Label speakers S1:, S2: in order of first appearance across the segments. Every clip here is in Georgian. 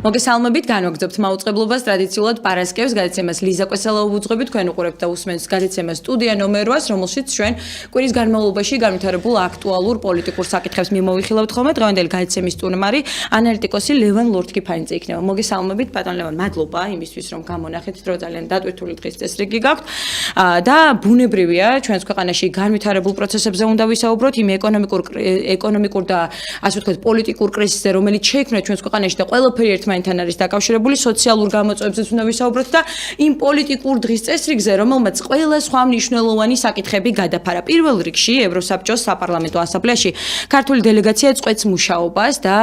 S1: მოგესალმებით, განვაგრძობთ მაუწყებლობას ტრადიციულად პარასკევს გადაცემას ლიზა კვესელაუβ უძღვებით, თქვენ უყურებთ და უსმენთ გადაცემას სტუდია ნომერ 8-ს, რომელშიც ჩვენ კვირის განმავლობაში განვითარებულ აქტუალურ პოლიტიკურ საკითხებს მიმოვიხილავთ ხოლმე. დღევანდელი გადაცემის სტუმარი ანალიტიკოსი ლევან ლორთქიფანიძე იქნება. მოგესალმებით, ბატონ ლევან, მადლობა იმისთვის, რომ გამონახეთ, რომ ძალიან დატვირთული დღის წესრიგი გაქვთ. და ბუნებრივია, ჩვენს ქვეყანაში განვითარებულ პროცესებზე უნდა ვისაუბროთ, იმ ეკონომიკურ და ასე ვთქვათ, პოლიტიკურ კრიზისზე, რომელიც შეიქმნა ჩვენს ქვეყანაში და ყველაფერი ერთმანეთთან არის დაკავშირებული, სოციალურ გამოწვევებზეც უნდა ვისაუბროთ და იმ პოლიტიკურ დღის წესრიგზე, რომელმაც ყველა სხვა მნიშვნელოვანი საკითხები გადაფარა. პირველ რიგში ევროსაბჭოს საპარლამენტო ასამბლეაში ქართული დელეგაცია წყვეტს მუშაობას და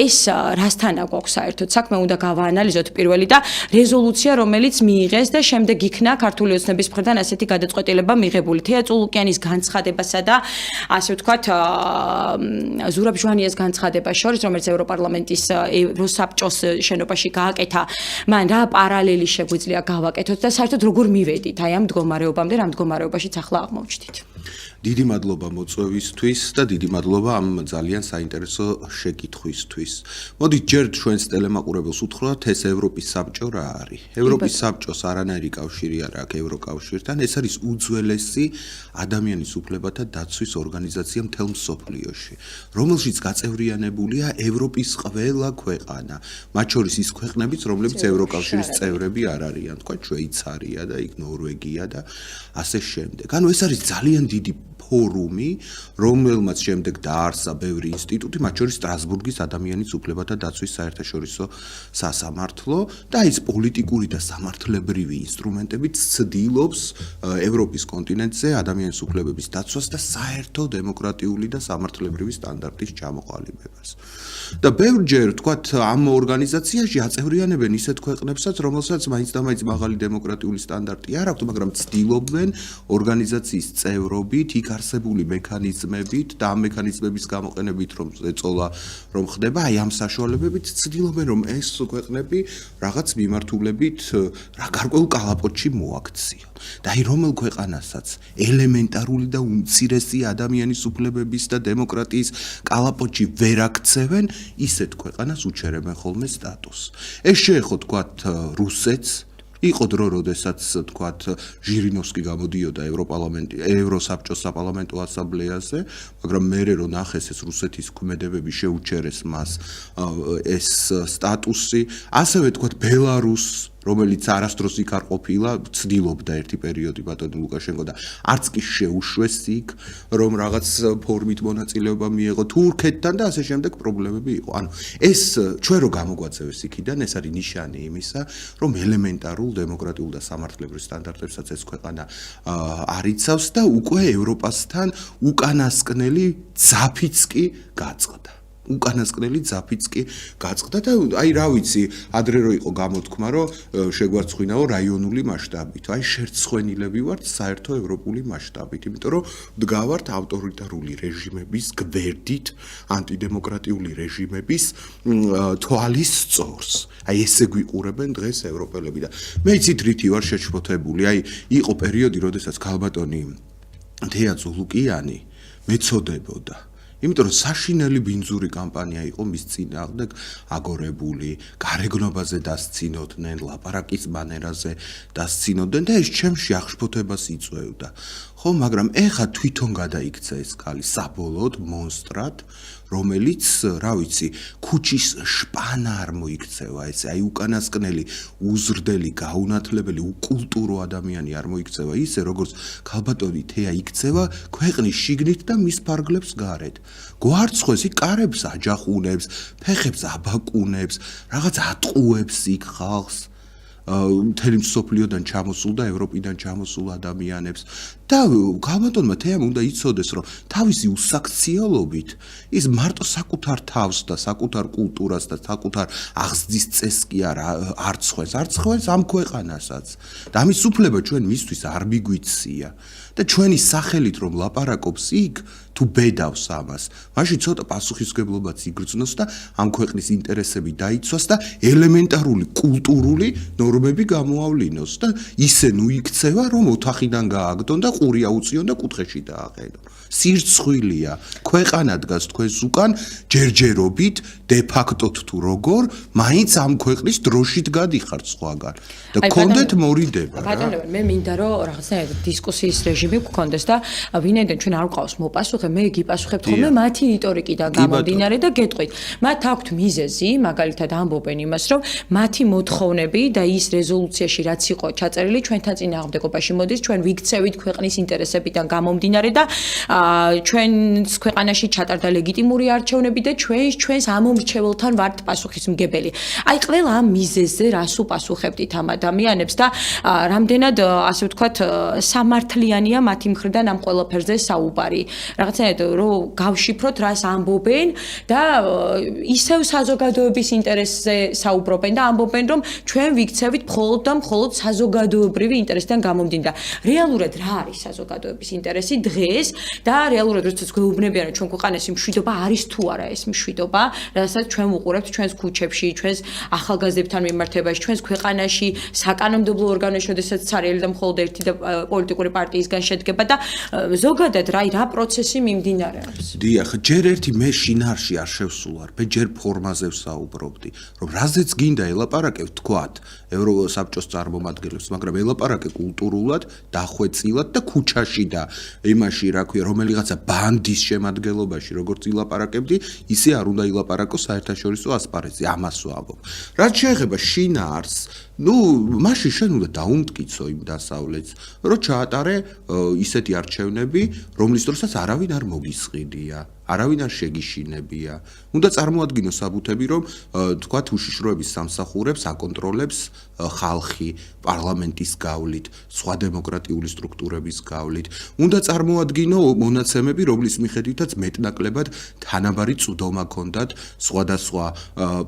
S1: ეს რასთან აქვს საერთოდ საქმე, უნდა გავაანალიზოთ პირველი და რეზოლუცია, რომელიც მიიღეს და შემდეგ იქნა ქართული ოცნების მხრიდან ასეთი გადაწყვეტილება მიღებული. თეა წულუკიანის განცხადებასა და ასე ვთქვათ, ზურაბ ჟვანიას განცხადებას შორის, რომელიც ევროპარლამენტის ევროსაბჭოს შენობაში გააკეთა, მან რა პარალელი შეგვიძლია გავაკეთოთ და საერთოდ როგორ მივედით აი ამ მდგომარეობამდე, რა მდგომარეობაშიც ახლა აღმოჩნდით.
S2: დიდი მადლობა მოწვევისთვის და დიდი მადლობა ამ ძალიან საინტერესო შეკითხვისთვის. მოდით ჯერ ჩვენს ტელემაყურებელს უთხრათ, ეს ევროპის საბჭო რა არის? ევროპის საბჭოს არანაირი კავშირი არ აქვს ევროკავშირთან, ეს არის უძველესი ადამიანის უფლებათა დაცვის ორგანიზაცია მთელ მსოფლიოში, რომელშიც გაწევრიანებულია ევროპის ყველა ქვეყანა, მათ შორის ის ქვეყნებიც, რომლებიც ევროკავშირის წევრები არ არიან, თქვა შვეიცარია და იქ ნორვეგია და ასე შემდეგ. ანუ ეს არის ძალიან დიდი ფორუმი, რომელმაც შემდეგ დაარსა ბევრი ინსტიტუტი, მათ შორის სტრასბურგის ადამიანის უფლებათა დაცვის საერთაშორისო სასამართლო და ის პოლიტიკური და სამართლებრივი ინსტრუმენტებით ცდილობს ევროპის კონტინენტზე ადამიანის უფლებების დაცვას და საერთო დემოკრატიული და სამართლებრივი სტანდარტის ჩამოყალიბებას. და ბევრჯერ, თქვათ, ამ ორგანიზაციაში აწევრიანებენ ისეთ ქვეყნებსაც, რომელსაც მაინც და მაინც მაღალი დემოკრატიული სტანდარტი არ აქვს, მაგრამ ცდილობენ ორგანიზაციის წევრობით, იქ არსებული მექანიზმებით და ამ მექანიზმების გამოყენებით, რომ ეწოლა, რომ ხდება, აი ამ საშუალებებით ცდილობენ, რომ ეს ქვეყნები რაღაც მიმართულებით რა გარკვეულ კალაპოტში მოაქციონ. და აი რომელ ქვეყანასაც ელემენტარული და უმცირესი ადამიანის უფლებების და დემოკრატიის კალაპოტში ვერ აქცევენ, ისეთ ქვეყანას უჩერებენ ხოლმე სტატუსს. ეს შეეხო, თქვათ, რუსეთს. იყო დრო, როდესაც თქვათ ჟირინოვსკი გამოდიოდა ევროსაბჭოს საპარლამენტო ასამბლეაზე, მაგრამ მერე რომ ნახეს ეს რუსეთის ქმედებები შეუჩერეს მას ეს სტატუსი, ასევე თქვათ ბელარუსს, რომელიც არასდროს იქ არ ყოფილა, ცდილობდა ერთი პერიოდი ბატონი ლუკაშენკო და არც კი შეუშვეს იქ, რომ რაღაც ფორმით მონაწილეობა მიეღო თურქეთთან და ასე შემდეგ პრობლემები იყო. ანუ ეს ჩვენ რო გამოგვაწევეს იქიდან, ეს არის ნიშანი იმისა, რომ ელემენტარულ დემოკრატიულ და სამართლებრივ სტანდარტებსაც ეს ქვეყანა არიცავს და უკვე ევროპასთან უკანასკნელი ძაფიც კი გაწყდა. უკანასკნელი ძაფიც კი გაწყდა და აი რა ვიცი, ადრე რო იყო გამოთქმა, რომ შეგვარცხვინაო რაიონული მასშტაბით. აი შერცხვენილები ვართ საერთო ევროპული მასშტაბით, იმიტომ რომ დგავართ ავტორიტარული რეჟიმების გვერდით, ანტიდემოკრატიული რეჟიმების თვალის სწორს. აი ესე გვიყურებენ დღეს ევროპელები და მე იცით რითი ვარ შეჩვოთებული. აი იყო პერიოდი, როდესაც ქალბატონი თეა წულუკიანი მეწოდებოდა. იმიტომ რომ საშინელი ბინძური კამპანია იყო მის წინააღმდეგ აგორებული, გარეგნობაზე დასცინოდნენ, ლაპარაკის მანერაზე დასცინოდნენ და ეს ჩემში აღშფოთებას იწვევდა. ხო, მაგრამ ეხა თვითონ გადაიქცა ეს ქალი საბოლოოდ მონსტრად, რომელიც, რა ვიცი, ქუჩის შპანა არ მოიქცევა, ესე აი უკანასკნელი, უზრდელი, გაუნათლებელი, უკულტურო ადამიანი არ მოიქცევა, ისე როგორც ქალბატონი თეა იქცევა ქვეყნის შიგნით და მის ფარგლებს გარეთ. გვარცხვეს იქ კარებს აჯახუნებს, ფეხებს აბაკუნებს, რაღაც ატყუებს იქ ხალხს. მთელი მსოფლიოდან ჩამოსულ და ევროპიდან ჩამოსულ ადამიანებს და ქალბატონმა თეამ უნდა იცოდეს, რომ თავისი უსაქციელობით ის მარტო საკუთარ თავს და საკუთარ კულტურას და საკუთარ აღზრდის წესს კი არ ცხვენს ამ ქვეყანასაც. და ამის უფლება ჩვენ მისთვის არ მიგვიცია და ჩვენი სახელით რომ ლაპარაკობს იქ, თუ ბედავს ამას, მაშინ ცოტა პასუხისმგებლობაც იგრძნოს და ამ ქვეყნის ინტერესები დაიცვას და ელემენტარული კულტურული ნორმები გამოავლინოს და ისე ნუ იქცევა, რომ ოთახიდან გააგდონ და ყური აუწიონ და კუთხეში დააყენონ. სირცხვილია, ქვეყანა დგას თქვენს უკან ჯერჯერობით, დე ფაქტოდ თუ როგორ, მაინც ამ ქვეყნის დროშით გადიხართ სხვაგან და გქონდეთ მორიდება რა.
S1: ბატონო, მე მინდა რომ რაღაცნაირად დისკუსიის რეჟიმი გქონდეს და ვინაიდან ჩვენ არ გვყავს მოპასუხე, მე გიპასუხებთ ხოლმე მათი რიტორიკიდან გამომდინარე და გეტყვით. მათ აქვთ მიზეზი, მაგალითად ამბობენ იმას, რომ მათი მოთხოვნები და ის რეზოლუციაში რაც იყო ჩაწერილი ჩვენთან წინააღმდეგობაში მოდის, ჩვენ ვიქცევით ქვეყნის ინტერესებიდან გამომდინარე და ჩვენს ქვეყანაში ჩატარდა ლეგიტიმური არჩევნები და ჩვენს ამომრჩეველთან ვართ პასუხისმგებელი. აი ყველა ამ მიზეზზე რას უპასუხებდით ამ ადამიანებს და რამდენად ასე ვთქვათ სამართლიანია მათი მხრიდან ამ ყველაფერზე საუბარი. რაღაცნაირად რომ გავშიფროთ რას ამბობენ და ისევ საზოგადოების ინტერესზე საუბრობენ და ამბობენ რომ ჩვენ ვიქცევით მხოლოდ და მხოლოდ საზოგადოებრივი ინტერესიდან გამომდინარე. რეალურად რა არის საზოგადოების ინტერესი დღეს და რეალურად როდესაც გვეუბნებიან რომ ჩვენ ქვეყანაში მშვიდობა არის თუ არა ეს მშვიდობა, რასაც ჩვენ ვუყურებთ ჩვენს ქუჩებში, ჩვენს ახალგაზრდებთან მიმართებაში, ჩვენს ქვეყანაში, საკანონმდებლო ორგანოში, როდესაც ცარიელი და მხოლოდ ერთი და პოლიტიკური პარტიისგან შედგება და ზოგადად რა პროცესი მიმდინარეობს.
S2: დიახ, ჯერ ერთი მე შინაარსში არ შევსულარ, მე ჯერ ფორმაზე ვსაუბრობდი, რომ რაზეც გინდა ელაპარაკებ თქვათ ევროსაბჭოს წარმომადგენლებს, მაგრამ ელაპარაკე კულტურულად, დახვეწილად და ქუჩაში და იმაში, რა ქვია, რომელიღაცა ბანდის შემადგენლობაში, როგორც ილაპარაკებდი, ისე არ უნდა ილაპარაკო საერთაშორისო ასპარეზზე, ამას ვამბობ. რაც შეეხება შინაარსს, მაშინ შენ უნდა დაუმტკიცო იმ დასავლეთს, რომ ჩაატარე ისეთი არჩევნები, რომლის დროსაც არავინ არ მოგისყიდია, არავინ არ შეგიშინებია. უნდა წარმოადგინო საბუთები, რომ თქვათ უშიშროების სამსახურებს აკონტროლებს ხალხი, პარლამენტის გავლით, სხვა დემოკრატიული სტრუქტურების გავლით. უნდა წარმოადგინო მონაცემები, რომლის მიხედვითაც მეტნაკლებად თანაბარი წვდომა ჰქონდათ სხვადასხვა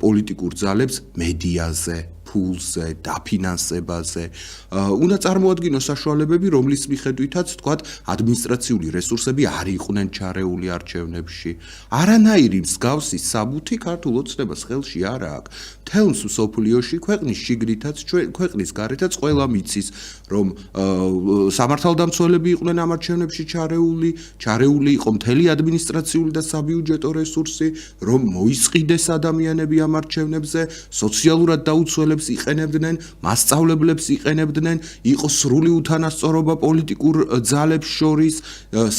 S2: პოლიტიკურ ძალებს მედიაზე, ფულზე, დაფინანსებაზე. უნდა წარმოადგინო საშუალებები, რომლის მიხედვითაც, თქვათ, ადმინისტრაციული რესურსები არ იყვნენ ჩარეული არჩევნებში. არანაირი მსგავსი საბუთი ქართულ ოცნებას ხელში არ აქვს. მთელს მსოფლიოში ქვეყნის შიგნითაც, ქვეყნის გარეთაც ყველა მიცის, რომ სამართალდამცველები იყვნენ ამ არჩევნებში ჩარეული იყო მთელი ადმინისტრაციული და საბიუჯეტო რესურსი, რომ მოისყიდეს ადამიანები ამ არჩევნებზე, სოციალურად დაუცველებს იყენებდნენ, მასწავლებლებს იყენებდნენ, იყო სრული უთანასწორობა პოლიტიკურ ძალებს შორის,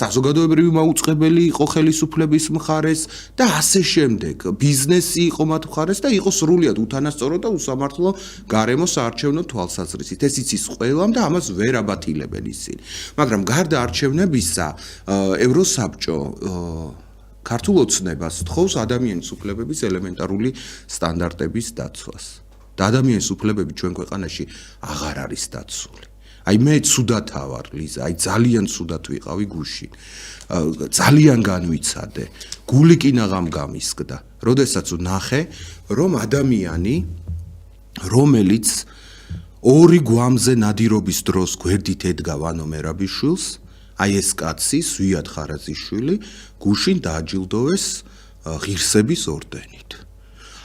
S2: საზოგადოებრივი მაუწყებელი იყო ხელისუფლების მხარეს და ასე შემდეგ. ბიზნესი იყო მათ მხარეს და იყო სრულიად უთანასწორო და უსამართლო გარემო საარჩევნო თვალსაზრისით. ეს იცის ყველამ და ამას ვერ აბათილებენ ისინი. მაგრამ გარდა არჩევნებისა, ევროსაბჭო ქართულ ოცნებას თხოვს ადამიანის უფლებების ელემენტარული სტანდარტების დაცვას. და ადამიანის უფლებები ჩვენ ქვეყანაში აღარ არის დაცული. აი მე ცუდად ავარ, ლიზა, აი ძალიან ცუდად ვიყავი გუშინ. ძალიან განვიცადე. გული კინაღამ გამისკდა. როდესაც ვნახე, რომ ადამიანი, რომელიც ორი გვამზე ნადირობის დროს გვერდით ედგა ვანო მერაბიშვილს, აი ეს კაცი, ზვიად ხარაზიშვილი, გუშინ დააჯილდოვეს ღირსების ორდენით.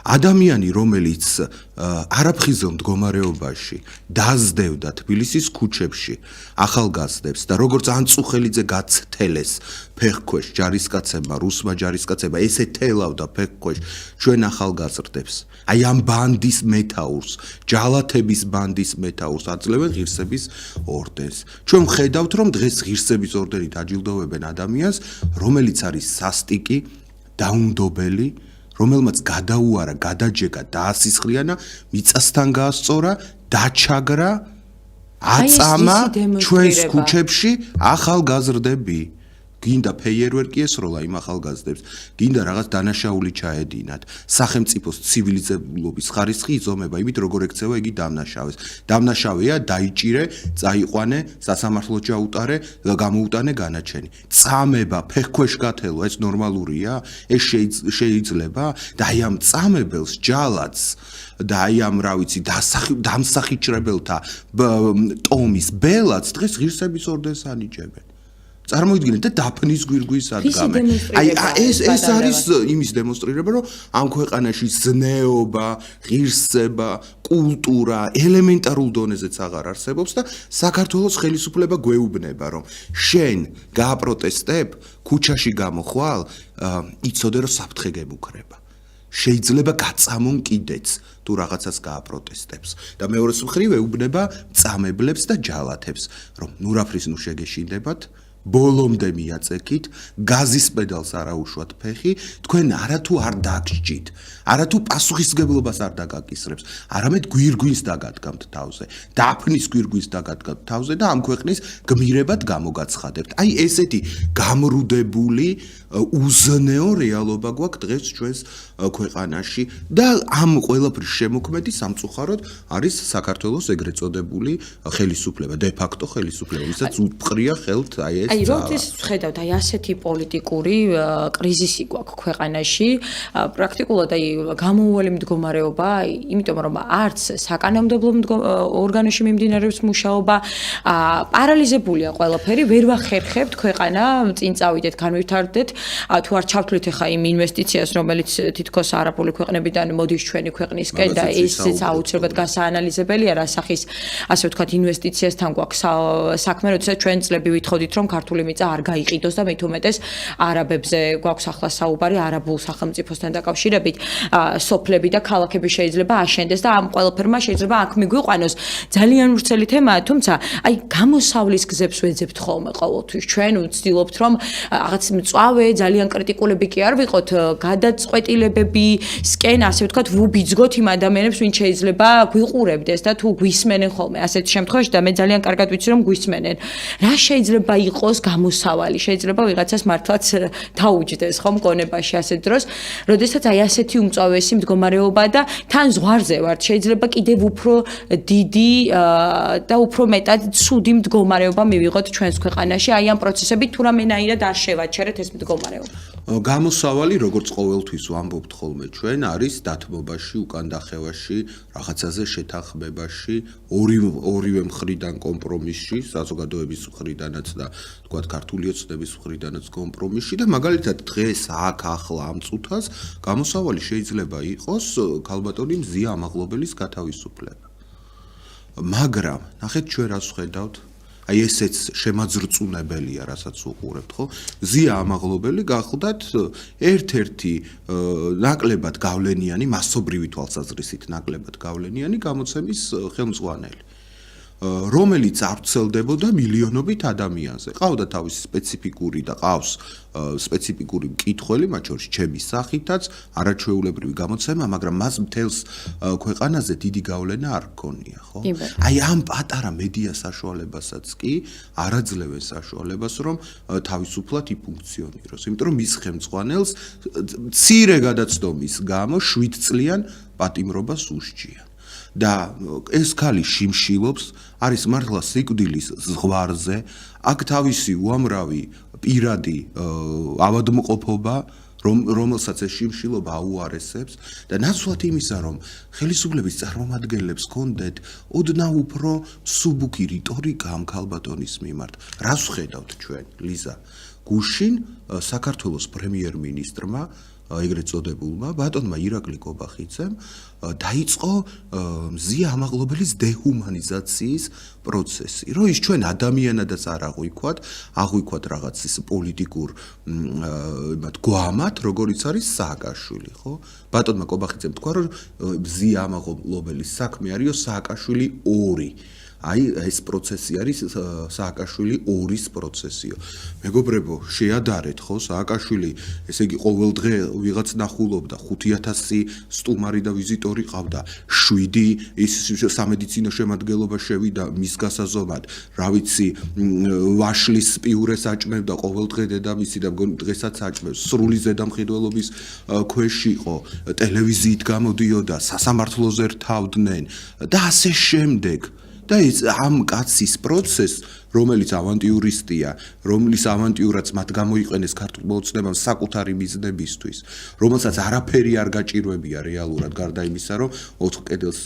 S2: ადამიანი, რომელიც არაფხიზელ მდგომარეობაში დაზდევდა თბილისის ქუჩებში ახალგაზრდებს და როგორც ანწუხელიძე გაცთელეს ფეხქვეშ ჯარისკაცებმა, რუსმა ჯარისკაცებმა, ესე თელავდა ფეხქვეშ ჩვენ ახალგაზრდებს. აი ამ ბანდის მეთაურს, ჯალათების ბანდის მეთაურს აძლევენ ღირსების ორდენს. ჩვენ ვხედავთ, რომ დღეს ღირსების ორდენით აჯილდოვებენ ადამიანს, რომელიც არის სასტიკი, დაუნდობელი, რომელმაც გადაუარა, გადაჯეგა, დაასისხლიანა, მიწასთან გაასწორა, დაჩაგრა, აწამა ჩვენს ქუჩებში ახალგაზრდები. გინდა ფეიერვერკი ესროლა იმ ახალგაზრდებს, გინდა რაღაც დანაშაული ჩაედინათ. სახელმწიფოს ცივილიზებულობის ხარისხი იზომება იმით, როგორ ექცევა იგი დამნაშავეს. დამნაშავეა, დაიჭირე, წაიყვანე, სასამართლო ჩაუტარე და გამოუტანე განაჩენი. წამება, ფეხქვეშ გათელვა, ეს ნორმალურია? ეს შეიძლება? და აი ამ წამებელს, ჯალათს და აი ამ რა ვიცი, დამსახიჩრებელთა ტომის ბელაც დღეს ღირსების ორდენს ანიჭებენ. წარმოიდგინეთ და დაფნის გვირგვინს ადგამენ. ეს არის იმის დემონსტრირება, რომ ამ ქვეყანაში ზნეობა, ღირსება, კულტურა ელემენტარულ დონეზეც აღარ არსებობს და საქართველოს ხელისუფლება გვეუბნება, რომ შენ გააპროტესტებ, ქუჩაში გამოხვალ, იცოდე რომ საფრთხე გემუქრება. შეიძლება გაწამონ კიდეც თუ რაღაცას გააპროტესტებს და მეორეს მხრივ ეუბნება წამებლებს და ჯალათებს, რომ ნურაფრის ნუ შეგეშინდებათ, ბოლომდე მიაწექით, გაზის პედალს არაუშვათ ფეხი, თქვენ არათუ არ დაგსჯით, არათუ პასუხისმგებლობას არ დაგაკისრებს, არამედ გვირგვინს დაგადგამთ თავზე, დაფნის გვირგვინს დაგადგამთ თავზე და ამ ქვეყნის გმირებად გამოგაცხადებთ. აი ესეთი გამრუდებული უზნეო რეალობა გვაქვს დღეს ჩვენს ქვეყანაში და ამ ყველაფრის შემოქმედი სამწუხაროდ არის საქართველოს ეგრეთ წოდებული ხელისუფლება, დე ფაქტო ხელისუფლება, ვისაც უტყრია ხელთ აი ეს
S1: აი როდის ვხედავთ აი ასეთი პოლიტიკური კრიზისი გვაქვს ქვეყანაში, პრაქტიკულად აი გამოუვალი მდგომარეობა, იმიტომ რომ არც საკანონმდებლო ორგანოში მიმდინარეობს მუშაობა, პარალიზებულია ყველაფერი, ვერ ვახერხებთ ქვეყანა, წინ წავიდეთ, განვითარდეთ, თუ არ ჩავთვლით ახლა იმ ინვესტიციას, რომელიც თითქოს არაბული ქვეყნებიდან მოდის ჩვენი ქვეყნისკენ და ესეც აუცილებლად გასაანალიზებელია, რა სახის ასე ვთქვათ ინვესტიციასთან გვაქვს საქმე, როდესაც ჩვენ წლები ვითხოვდით, რომ ქართული მიწა არ გაიყიდოს და მით უმეტეს არაბებზე გვაქვს ახლა საუბარი არაბულ სახელმწიფოსთან დაკავშირებით, სოფლები და ქალაქები შეიძლება აშენდეს და ამ ყველაფერმა შეიძლება აქ მიგვიყვანოს ძალიან ვრცელი თემაა, თუმცა აი გამოსავლის გზებს ვეძებთ ხოლმე ყოველთვის. ჩვენ ვცდილობთ რომ რაღაც მწვავე, ძალიან კრიტიკულები კი არ ვიყოთ, გადაწყვეტილებებისკენ ასე ვთქვათ, ვუბიძგოთ იმ ადამიანებს, ვინც შეიძლება გვიყურებდეს და თუ გვისმენენ ხოლმე ასეთ შემთხვევაში და მე ძალიან კარგად ვიცი რომ გვისმენენ. რა შეიძლება იყოს გამოსავალი? შეიძლება ვიღაცას მართლაც დაუჯდეს ხომ გონებაში ასეთ დროს, როდესაც აი ასეთი უმწვავესი მდგომარეობა და თან ზღვარზე ვართ, შეიძლება კიდევ უფრო დიდი და უფრო მეტად ცუდი მდგომარეობა მივიღოთ ჩვენს ქვეყანაში, აი ამ პროცესებით თუ რამენაირად არ შევაჩერეთ ეს მდგომარეობა.
S2: გამოსავალი, როგორც ყოველთვის ვამბობთ ხოლმე ჩვენ, არის დათმობაში, უკან დახევაში, რაღაცაზე შეთანხმებაში, ორივე მხრიდან კომპრომისში, საზოგადოების მხრიდანაც და თქვათ ქართული ოცნების მხრიდანაც კომპრომისში და მაგალითად დღეს აქ ახლა ამ წუთას გამოსავალი შეიძლება იყოს ქალბატონი მზია ამაღლობელის გათავისუფლება. მაგრამ ნახეთ ჩვენ რას ვხედავთ? აი ესეც შემაძრწუნებელია, რასაც უყურებთ, ხო? მზია ამაღლობელი გახლდათ ერთ-ერთი ნაკლებად გავლენიანი, მასობრივი თვალსაზრისით ნაკლებად გავლენიანი გამოცემის ხელმძღვანელი, რომელიც არ ვრცელდებოდა მილიონობით ადამიანზე. ყავდა თავისი სპეციფიკური და ყავს სპეციფიკური მკითხველი, მათ შორის ჩემი სახითაც, არაჩვეულებრივი გამოცემა, მაგრამ მას მთელს ქვეყანაზე დიდი გავლენა არ ჰქონია, ხო? აი ამ პატარა მედია საშუალებასაც კი არაძლევენ საშუალებას, რომ თავისუფლად იფუნქციონიროს, იმიტომ რომ მის ხელმძღვანელს მცირე გადაცდომის გამო 7 წლიან პატიმრობას უსჯიან. და ეს ქალი შიმშილობს, არის მართლა სიკვდილის ზღვარზე, აქ თავისი უამრავი პირადი ავადმყოფობა, რომელსაც ეს შიმშილობა აუარესებს და ნაცვლად იმისა, რომ ხელისუფლების წარმომადგენლებს ჰქონდეთ ოდნავ უფრო მსუბუქი რიტორიკა ამ ქალბატონის მიმართ. რას ვხედავთ ჩვენ, ლიზა? გუშინ საქართველოს პრემიერ-მინისტრმა ეგრეთ წოდებულმა ბატონმა ირაკლი კობახიძემ დაიწყო მზია ამაღლობელის დეჰუმანიზაციის პროცესი. რომ ის ჩვენ ადამიანადაც არ აღვიქვათ რაღაც ის პოლიტიკურ გვამად, როგორიც არის სააკაშვილი, ხო? ბატონმა კობახიძემ თქვა, რომ მზია ამაღლობელის საქმე არისო სააკაშვილი 2. აი ეს პროცესი არის სააკაშვილი 2-ის პროცესიო. მეგობრებო, შეადარეთ ხო სააკაშვილი, ესე იგი ყოველ დღე ვიღაც ნახულობდა 5000 სტუმარი და ვიზიტორი ყავდა, 7 ის სამედიცინო შემადგენლობა შევიდა მის გასაზომად, რა ვიცი, ვაშლის პიურეს აჭმევდა ყოველ დღე დედამისი და დღესაც აჭმევს, სრული ზედამხედველობის ქვეშ იყო, ტელევიზიით გამოდიოდა, სასამართლოზე რთავდნენ და ასე შემდეგ. და ეს ამ კაცის პროცესს, რომელიც ავანტიურისტია, რომლის ავანტიურაც მათ გამოიყენეს ქართულ მოცნებამ საკუთარი მიზნებისთვის, რომელსაც არაფერი არ გაჭირვებია რეალურად გარდა იმისა, რომ 4 კედელს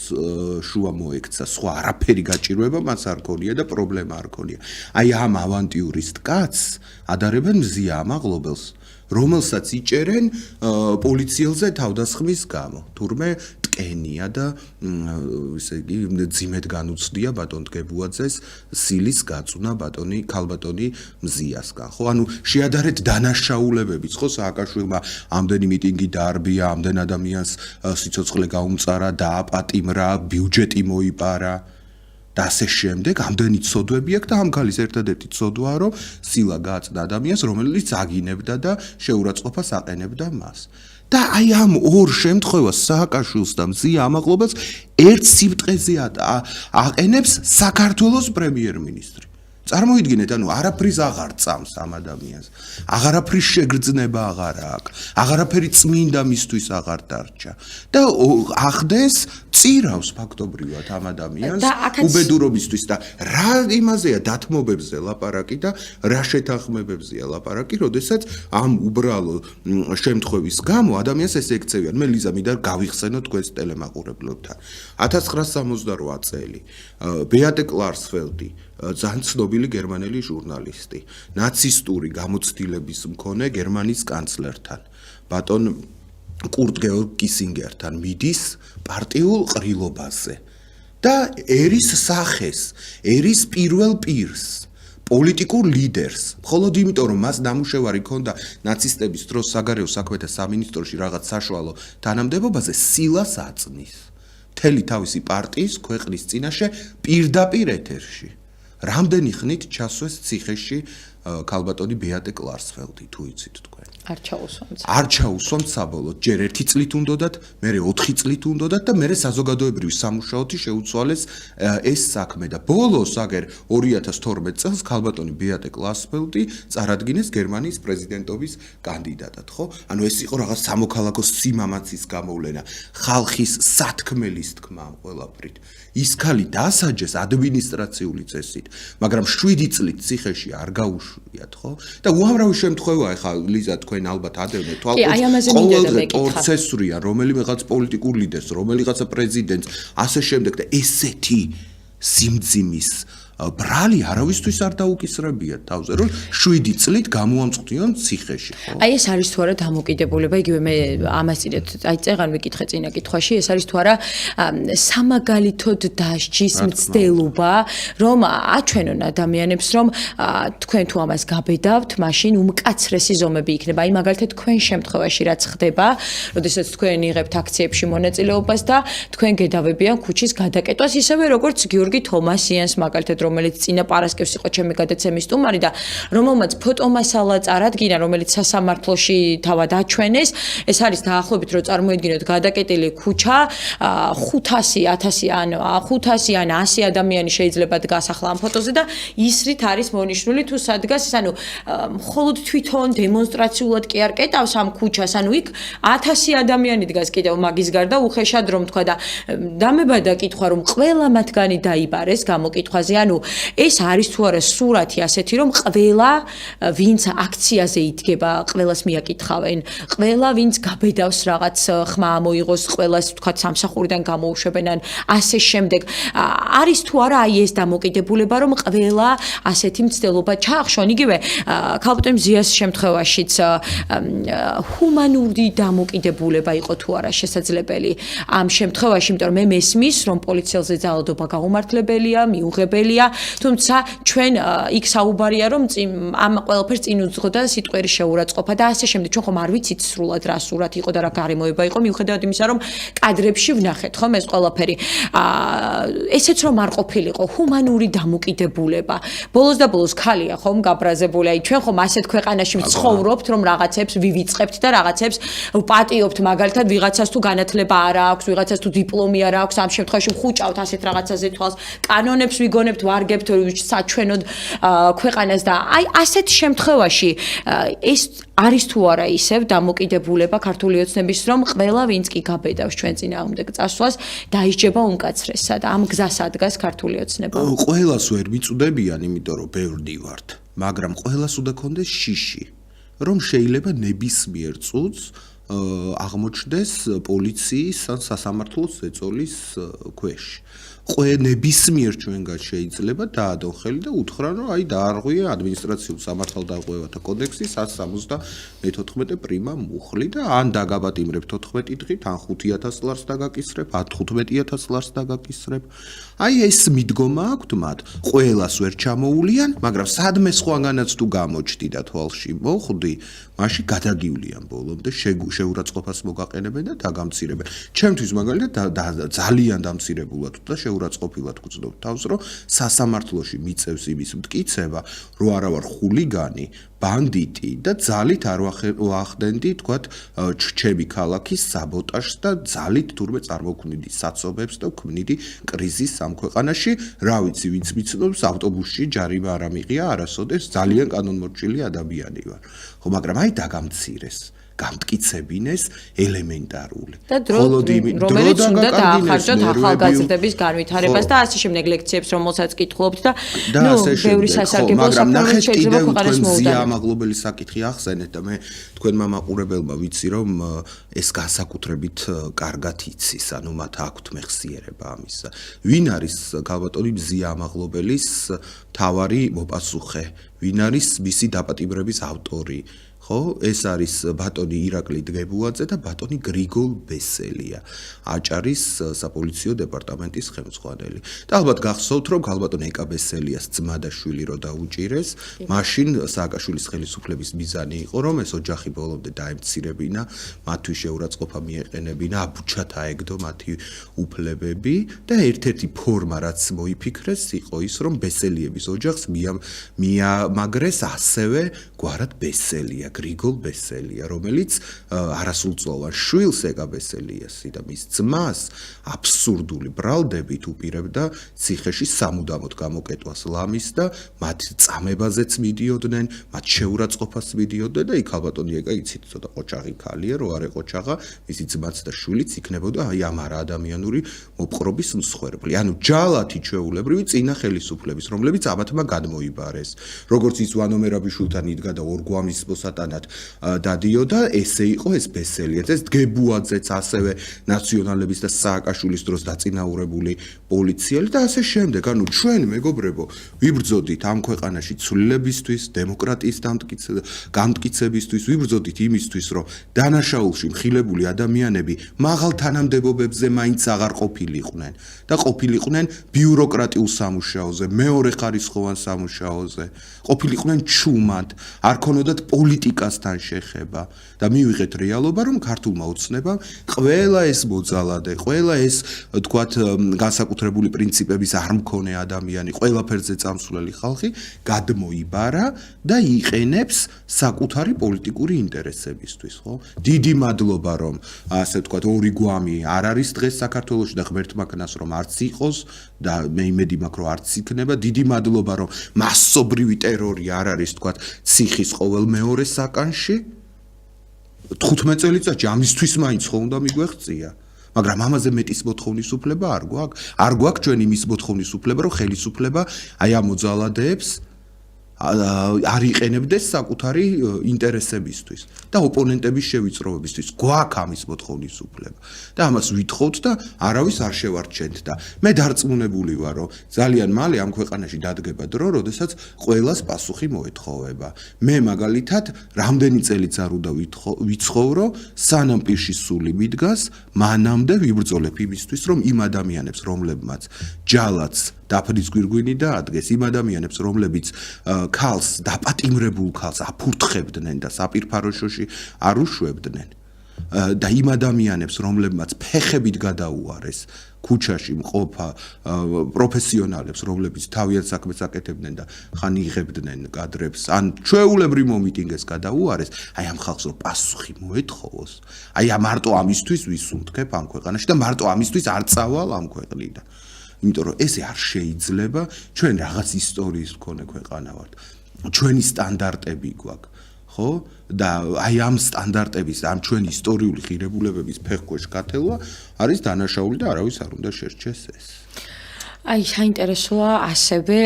S2: შუა მოექცა, სხვა არაფერი გაჭირვება მას არ ქონია და პრობლემა არ ქონია. აი ამ ავანტიურისტ კაცს ადარებენ მზია ამაღლობელს, რომელსაც იჭერენ პოლიციელზე თავდასხმის გამო. თურმე ტკენია და ესე იგი ძიმედ განუცდია ბატონ დგებუაძეს სილის გაწუნა ქალბატონი მზიასგან. ხო, ანუ შეადარეთ დანაშაულებებიც, ხო, სააკაშვილმა ამდენი მიტინგი დაარბია, ამდენ ადამიანს სიცოცხლე გაუმწარა, დააპატიმრა, ბიუჯეტი მოიპარა. და ასე შემდეგ ამდენი ცოდვები აქვს და ამ ქალის ერთადერთი ცოდვაა, რომ სილა გააწდა ადამიანს, რომელიც აგინებდა და შეურაცხყოფას აყენებდა მას. და აი ამ ორ შემთხვევას სააკაშვილს და მზია ამაღლობელს ერთ სიბტყეზე აყენებს საქართველოს პრემიერ-მინისტრი. წარმოიდგინეთ, ანუ არაფრის აღარ წამს ამ ადამიანს. აღარაფრის შეგრძნება აღარ აქვს. აღარაფერი წმინდა მისთვის აღარ დარჩა. და ახდეს წირავს ფაქტობრივად ამ ადამიანს უბედურობისთვის და რა იმაზეა დათმობებზე ლაპარაკი და რა შეთანხმებებზეა ლაპარაკი, როდესაც ამ უბრალო შემთხვევის გამო ადამიანს ესე ექცევიან. მე ლიზა მინდა გავიხსენო თქვენს ტელემაყურებლებთან. 1968 წელი ბეატე კლარსფელდი, ძალიან ცნობილი გერმანელი ჟურნალისტი, ნაცისტური გამოცდილების მქონე გერმანიის კანცლერთან, ბატონ კურტ გეორგ კისინგერთან მიდის პარტიულ ყრილობაზე და ერის სახეს, ერის პირველ პირს, პოლიტიკურ ლიდერს, მხოლოდ იმიტომ, რომ მას ნამუშევარი ჰქონდა ნაცისტების დროს საგარეო საქმეთა სამინისტროში რაღაც საშუალო თანამდებობაზე, სილას აწნის. მთელი თავისი პარტიის ქვეყნის წინაშე პირდაპირ ეთერში. რამდენი ხნით ჩასვეს ციხეში ქალბატონი ბეატე კლარსფელდი, თუ იცით თქვენ. არ ჩაუსვამთ საბოლოოდ, ჯერ 1 წლით უნდოდათ, მერე 4 წლით უნდოდათ და მერე საზოგადოებრივი სამუშაოთი შეუცვალეს ეს საქმე და ბოლოს აგერ 2012 წელს ქალბატონი ბეატე კლარსფელდი წარადგინეს გერმანიის პრეზიდენტობის კანდიდატად, ხო? ანუ ეს იყო რაღაც სამოქალაქო სიმამაცის გამოვლენა, ხალხის სათქმელის თქმა ამ ყველაფრით. ის ქალი დასაჯეს ადმინისტრაციული წესით, მაგრამ 7 წლით ციხეში არ გაუშვიათ, ხო? და უამრავი შემთხვევაა, ხა ლიზა თქვენ ალბათ ადევნეთ თვალყურს, ყოველდღე პროცესურია რომელიღაც პოლიტიკურ ლიდერს, რომელიღაცა პრეზიდენტს, ასე შემდეგ და ესეთი სიმძიმის ბრალი არავისთვის არ დაუკისრებიათ თავზე, რომ 7 წლით გამოამწყდიან ციხეში, ხო?
S1: აი ეს არის თუ არა დამოკიდებულება, იგივე მე ამას წეგან ვიკითხე წინა კითხვაში, ეს არის თუ არა სამაგალითოდ დასჯის მცდელობა, რომ აჩვენონ ადამიანებს, რომ თქვენ თუ ამას გაბედავთ, მაშინ უმკაცრესი ზომები იქნება. აი მაგალითად თქვენ შემთხვევაში რაც ხდება, როდესაც თქვენ იღებთ აქციებში მონაწილეობას და თქვენ გედავებიან ქუჩის გადაკეტვას, ისევე როგორც გიორგი თომასიანს მაგალითად რომელიც წინა პარასკევს იყო ჩემი გადაცემის სტუმარი და რომელმაც ფოტომასალა წარადგინა, რომელიც სასამართლოში თავად აჩვენეს. ეს არის დაახლოებით რომ წარმოიდგინოთ გადაკეტილი ქუჩა, 500, 1000 ან 500 ან 100 ადამიანი შეიძლება დგას ახლა ამ ფოტოზე და ისრით არის მონიშნული თუ სადგას, ანუ მხოლოდ თვითონ დემონსტრაციულად კი არ კეტავს ამ ქუჩას, ანუ იქ 1000 ადამიანი დგას კიდევ მაგის გარდა უხეშად რომ თქვა და დამებადა კითხვა რომ ყველა მათგანი დაიბარეს გამოკითხვაზე, ანუ ეს არის თუ არა სურათი ასეთი რომ ყველა ვინც აქციაზე იდგება, ყველას მიაკითხავენ, ყველა ვინც გაბედავს რაღაც ხმა მოიღოს, ყველას თქვა სამსახურიდან გამოუშვებენ ან ასე შემდეგ. არის თუ არა აი ეს დამოკიდებულება რომ ყველა ასეთი მცდელობა ჩაახშონ, იგივე ქალბატონ მზიას შემთხვევაშიც ჰუმანური დამოკიდებულება იყო თუ არა შესაძლებელი ამ შემთხვევაში, იმიტომ რომ მე მესმის რომ პოლიციელზე ძალადობა გაუმართლებელია, მიუღებელია, თუმცა ჩვენ იქ საუბარია რომ ამ ყველაფერს წინ უძღოდა სიტყვიერი შეურაცხყოფა და ასე შემდეგ. ჩვენ ხომ არ ვიცით სრულად რა სურათი იყო და რა გარემოება იყო, მიუხედავად იმისა რომ კადრებში ვნახეთ ხომ ეს ყველაფერი. ესეც რომ არ ყოფილიყო ჰუმანური დამოკიდებულება. ბოლოს და ბოლოს ქალია ხომ გაბრაზებული. აი ჩვენ ხომ ასეთ ქვეყანაში ვცხოვრობთ რომ რაღაცებს ვივიწყებთ და რაღაცებს ვპატიობთ, მაგალითად ვიღაცას თუ განათლება არ აქვს, ვიღაცას თუ დიპლომი არ აქვს, ამ შემთხვევაში ვხუჭავთ ასეთ რაღაცაზე თვალს, კანონებს ვიგონებთ, ვარგებთ საჩვენოდ ქვეყანას და აი ასეთ შემთხვევაში ეს არის თუ არა ისევ დამოკიდებულება ქართული ოცნების რომ ყველა ვინც კი გაბედავს ჩვენ წინააღმდეგ წასვლას დაიჯება უმკაცრესად ამ გზას ადგას ქართული ოცნება
S2: ყველას ვერ მიწუდებიან იმიტომ რომ ბევრი ვართ მაგრამ ყველას უნდა კონდეს შიში რომ შეიძლება ნებისმიერ წუთს აღმოჩნდეს პოლიციის ან სასამართლოს ეწოლის ქვეშ. ნებისმიერ ჩვენგან შეიძლება დაადონ ხელი და უთხრან რომ აი დაარღვია ადმინისტრაციულ სამართალდამკვევთა კოდექსი 174 პრიმა მუხლი და ან დაგაბატიმრებ 14 დღით ან 5000 ლარს დაგაკისრებ ან 15000 ლარს დაგაკისრებ. აი ეს მიდგომა აქვთ მათ ყველას ვერ ჩამოულიან მაგრამ სადმე სხვაგანაც თუ გამოჩდი და თვალში მოხვდი მაშინ გადაგივლიან ბოლომდე შეურაცხყოფას მოგაყენებენ და დაგამცირებენ. ჩემთვის მაგალითად ძალიან დამცირებულად და შეურაცხყოფილად გვწდობ თავს რომ სასამართლოში მიწევს იმის მტკიცება რომ არა ვარ ხულიგანი ბანდიტი და ძალით არ ვახდენდი თქვათ ჩემი ქალაქის საბოტაჟს და ძალით თურმე წარმოვქმნიდი საცობებს და ვქმნიდი კრიზისს ამ ქვეყანაში რა ვიცი ვინც მიცნობს ავტობუსში ჯარიმა არ ამიღია არასოდეს ძალიან კანონმორჩილი ადამიანი ვარ ხო მაგრამ აი დაგამცირეს გამტკიცებინეს ელემენტარული.
S1: რომელიც უნდა დაახარჯოთ ახალგაზრდების განვითარებას და ასე შემდეგ ლექციებს რომელსაც კითხულობთ და ბევრი სასარგებლო საქმე შეიძლება ქვეყანას მოუდანო.
S2: ზიამაღლობელი საკითხი ახსენეთ და მე თქვენმა მაყურებელმა ვიცი რომ ეს განსაკუთრებით კარგად იცის, ანუ მათ აქვთ მეხსიერება ამისა. ვინ არის ქალბატონი ზიამაღლობელის მთავარი მოპასუხე? ვინ არის მისი დაპატიმრების ავტორი? ხო ეს არის ბატონი ირაკლი დგებუაძე და ბატონი გრიგოლ ბესელია აჭარის საპოლიციო დეპარტამენტის ხელმძღვანელი და ალბათ გახსოვთ რომ ქალბატონ ეკა ბესელიას ძმა და შვილი რო დაუჭირეს მაშინ სააკაშვილის ხელისუფლების მიზანი იყო რომ ეს ოჯახი ბოლომდე დაემცირებინა მათთვის შეურაცხყოფა მიეყენებინა აბუჩად აეგდო მათი უფლებები და ერთ-ერთი ფორმა რაც მოიფიქრეს იყო ის რომ ბესელიების ოჯახს მიამაგრეს ასევე გვარად ბესელია გრიგოლ ბესელია, რომელიც არასრულწლოვან შვილს ეკა ბესელიასი და მის ძმას აბსურდული ბრალდებით უპირებდა ციხეში სამუდამოდ გამოკეტვას ლამის და მათ წამებაზეც მიდიოდნენ, მათ შეურაცხყოფას მიდიოდნენ და იქ ალბათონი ეკა იცით ცოტა ყოჩაღი ქალია, რო არ ეყოჩაღა, მისი ძმაც და შვილიც იქნებოდა აი ამ არაადამიანური მოპყრობის მსხვერპლი. ანუ ჯალათი ჩვეულებრივი წინა ხელისუფლების, რომლებიც ამათმა გადმოიბარეს. როგორც ის ვანომერაბიშვილთან იდგა და ორ გვამის მოსატანად დადიოდა, ესე იყო ეს ბესელია. ეს დგებუაძეც ასევე ნაციონალების და სააკაშვილის დროს დაწინაურებული პოლიციელი და ასე შემდეგ. ანუ ჩვენ მეგობრებო, ვიბრძოდით ამ ქვეყანაში ცვლილებისთვის, დემოკრატიის განმტკიცებისთვის, ვიბრძოდით იმისთვის, რომ დანაშაულში მხილებული ადამიანები მაღალ თანამდებობებზე მაინც აღარ ყოფილიყვნენ და ყოფილიყვნენ ბიუროკრატიულ სამუშაოზე, მეორე ხარისხოვან სამუშაოზე, ყოფილიყვნენ ჩუმად, არ ქონოდათ პოლიტიკასთან შეხება და მივიღეთ რეალობა, რომ ქართულმა ოცნებამ ყველა ეს მოძალადე, ყველა ეს თქვათ განსაკუთრებული პრინციპების არ მქონე ადამიანი, ყველაფერზე წამსვლელი ხალხი გადმოიბარა და იყენებს საკუთარი პოლიტიკური ინტერესებისთვის, ხო? დიდი მადლობა, რომ ასე თქვათ ორი გვამი არ არის დღეს საქართველოში და ღმერთმა ქნას რომ არც იყოს და მე იმედი მაქვს რომ არც იქნება. დიდი მადლობა, რომ მასობრივი ტერორი არ არის თქვათ ციხის ყოველ მეორე საკანში 15 წელიწადში ამისთვის მაინც ხო უნდა მიგვეღწია. მაგრამ ამაზე მეტის მოთხოვნის უფლება არ გვაქვს. არ გვაქვს ჩვენ იმის მოთხოვნის უფლება, რომ ხელისუფლება აი ამ მოძალადეებს არ იყენებდეს საკუთარი ინტერესებისთვის და ოპონენტების შევიწროებისთვის. გვაქვს ამის მოთხოვნის უფლება და ამას ვითხოვთ და არავის არ შევარჩენთ და მე დარწმუნებული ვარ, რომ ძალიან მალე ამ ქვეყანაში დადგება დრო, როდესაც ყველას პასუხი მოეთხოვება. მე მაგალითად რამდენი წელიც არ უნდა ვიცხოვრო, სანამ პირში სული მიდგას, მანამდე ვიბრძოლებ იმისთვის, რომ იმ ადამიანებს, რომლებმაც ჯალათს დაფრის გვირგვინი დაადგეს, იმ ადამიანებს, რომლებიც ქალს, დაპატიმრებულ ქალს აფურთხებდნენ და საპირფაროშოში არ უშვებდნენ და იმ ადამიანებს, რომლებმაც ფეხებით გადაუარეს ქუჩაში მყოფა პროფესიონალებს, რომლებიც თავიანთ საქმეს აკეთებდნენ და ხან იღებდნენ კადრებს, ან ჩვეულებრივ მომიტინგეს გადაუარეს, აი ამ ხალხს რომ პასუხი მოეთხოვოს, აი მარტო ამისთვის ვისუნთქებ ამ ქვეყანაში და მარტო ამისთვის არ წავალ ამ ქვეყნიდან. იმიტომ რომ ესე არ შეიძლება, ჩვენ რაღაც ისტორიის მქონე ქვეყანა ვართ. ჩვენი სტანდარტები გვაქვს, ხო? და აი ამ სტანდარტების, ამ ჩვენი ისტორიული ღირებულებების ფეხქვეშ გათელვა არის დანაშაული და არავის არ უნდა შერჩეს ეს.
S1: აი, საინტერესოა ასევე,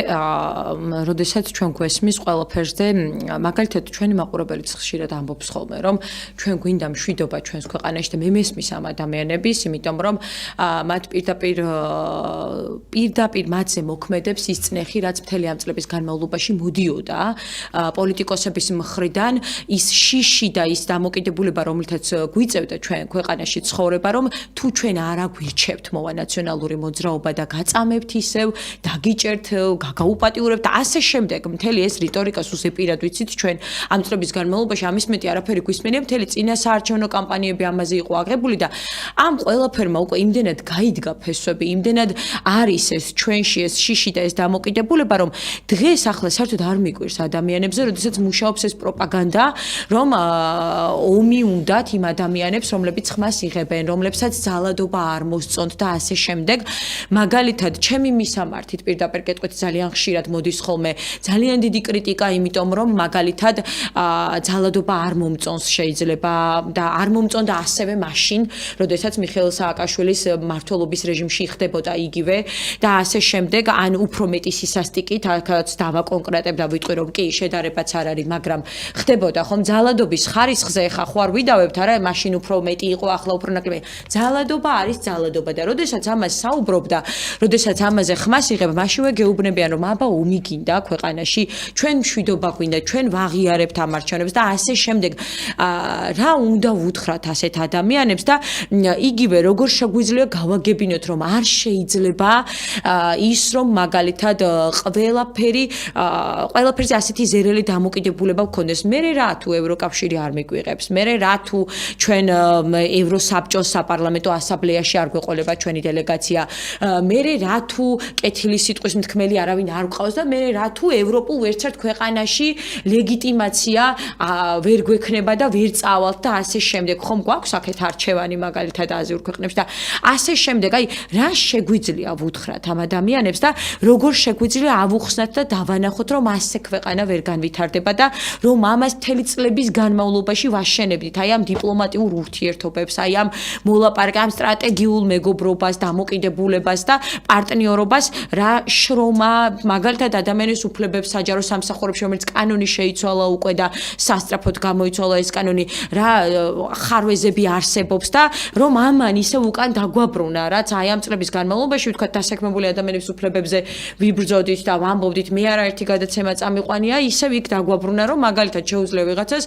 S1: როდესაც ჩვენ გვესმის ყველაფერზე, მაგალითად ჩვენი მაყურებელიც ხშირად ამბობს ხოლმე, რომ ჩვენ გვინდა მშვიდობა ჩვენს ქვეყანაში და მე მესმის ამ ადამიანების, იმიტომ რომ მათ პირდაპირ მათზე მოქმედებს ის წნეხი, რაც მთელი ამ წლების განმავლობაში მოდიოდა პოლიტიკოსების მხრიდან, ის შიში და ის დამოკიდებულება, რომელთაც გვიწევდა ჩვენ ქვეყანაში ცხოვრება, რომ თუ ჩვენ არ აგვირჩევთ მოვა ნაციონალური მოძრაობა და გაწამებთ ისევ დაგიჭერთ, გაგაუპატიურებთ და ასე შემდეგ. მთელი ეს რიტორიკა სულ ზეპირად ვიცით ჩვენ ამ წლების განმავლობაში ამის მეტი არაფერი გვისმენია, მთელი წინა საარჩევნო კამპანიები ამაზე იყო აღებული და ამ ყველაფერმა უკვე იმდენად გაიდგა ფესვები, იმდენად არის ეს ჩვენში ეს შიში და ეს დამოკიდებულება, რომ დღეს ახლა საერთოდ არ მიგვირს ადამიანებზე, როდესაც მუშაობს ეს პროპაგანდა, რომ ომი უნდათ იმ ადამიანებს, რომლებიც ხმას იღებენ, რომლებსაც ძალადობა არ მოსწონთ და ასე შემდეგ. მაგალითად ჩემი მისამართით პირდაპირ კეთყვით ძალიან ხშირად მოდის ხოლმე ძალიან დიდი კრიტიკა, იმიტომ რომ მაგალითად ძალადობა არ მომწონს შეიძლება და არ მომწონდა ასევე მაშინ, როდესაც მიხეილ სააკაშვილის მმართველობის რეჟიმში ხდებოდა იგივე და ასე შემდეგ, ან უფრო მეტი სისასტიკით, აქაც დავაკონკრეტებ და ვიტყვი რომ კი შედარებაც არ არის, მაგრამ ხდებოდა ხომ ძალადობის ხარისხზე ხა ხო არ ვიდავებთ, არა, მაშინ უფრო მეტი იყო, ახლა უფრო ნაკლები. ძალადობა არის ძალადობა და როდესაც ამას საუბრობდა, როდესაც ამაზე ხმას იღებ, მაშინვე გეუბნებიან რომ აბა ომი გინდა ქვეყანაში, ჩვენ მშვიდობა გვინდა, ჩვენ ვაღიარებთ ამ არჩევნებს და ასე შემდეგ. რა უნდა ვუთხრათ ასეთ ადამიანებს და იგივე როგორ შეგვიძლია გავაგებინოთ რომ არ შეიძლება ის რომ მაგალითად ყველაფერზე ასეთი ზერელი დამოკიდებულება გქონდეს. მე რა თუ ევროკავშირი არ მიგვიღებს, მე რა თუ ჩვენ ევროსაბჭოს საპარლამენტო ასამბლეაში არ გვეყოლება ჩვენი დელეგაცია, მე რა თუ კეთილი სიტყვის მთქმელი არავინ არ გყავს და მე რა თუ ევროპულ ვერცერთ ქვეყანაში ლეგიტიმაცია ვერ გვექნება და ვერ წავალთ და ასე შემდეგ. ხომ გვაქვს აქეთ არჩევანი მაგალითად აზიურ ქვეყნებში და ასე შემდეგ. აი რა შეგვიძლია ვუთხრათ ამ ადამიანებს და როგორ შეგვიძლია ავუხსნათ და დავანახოთ რომ ასე ქვეყანა ვერ განვითარდება და რომ ამას მთელი წლების განმავლობაში ვაშენებდით აი ამ დიპლომატიურ ურთიერთობებს, აი ამ მოლაპარაკე, ამ სტრატეგიულ მეგობრობას, დამოკიდებულებას და პარტნიორობას, რა შრომა, მაგალითად ადამიანის უფლებებს საჯარო სამსახურებში, რომელიც კანონი შეიცვალა უკვე და სასწრაფოდ გამოიცვალა ეს კანონი, რა ხარვეზები არსებობს და რომ ამან ისე უკან დაგვაბრუნა, რაც აი ამ წლების განმავლობაში ვთქვათ დასაქმებული ადამიანების უფლებებზე ვიბრძოდით და ვამბობდით, მე არაერთი გადაცემა წამიყვანია, ისევ იქ დაგვაბრუნა, რომ მაგალითად შეუძლია ვიღაცას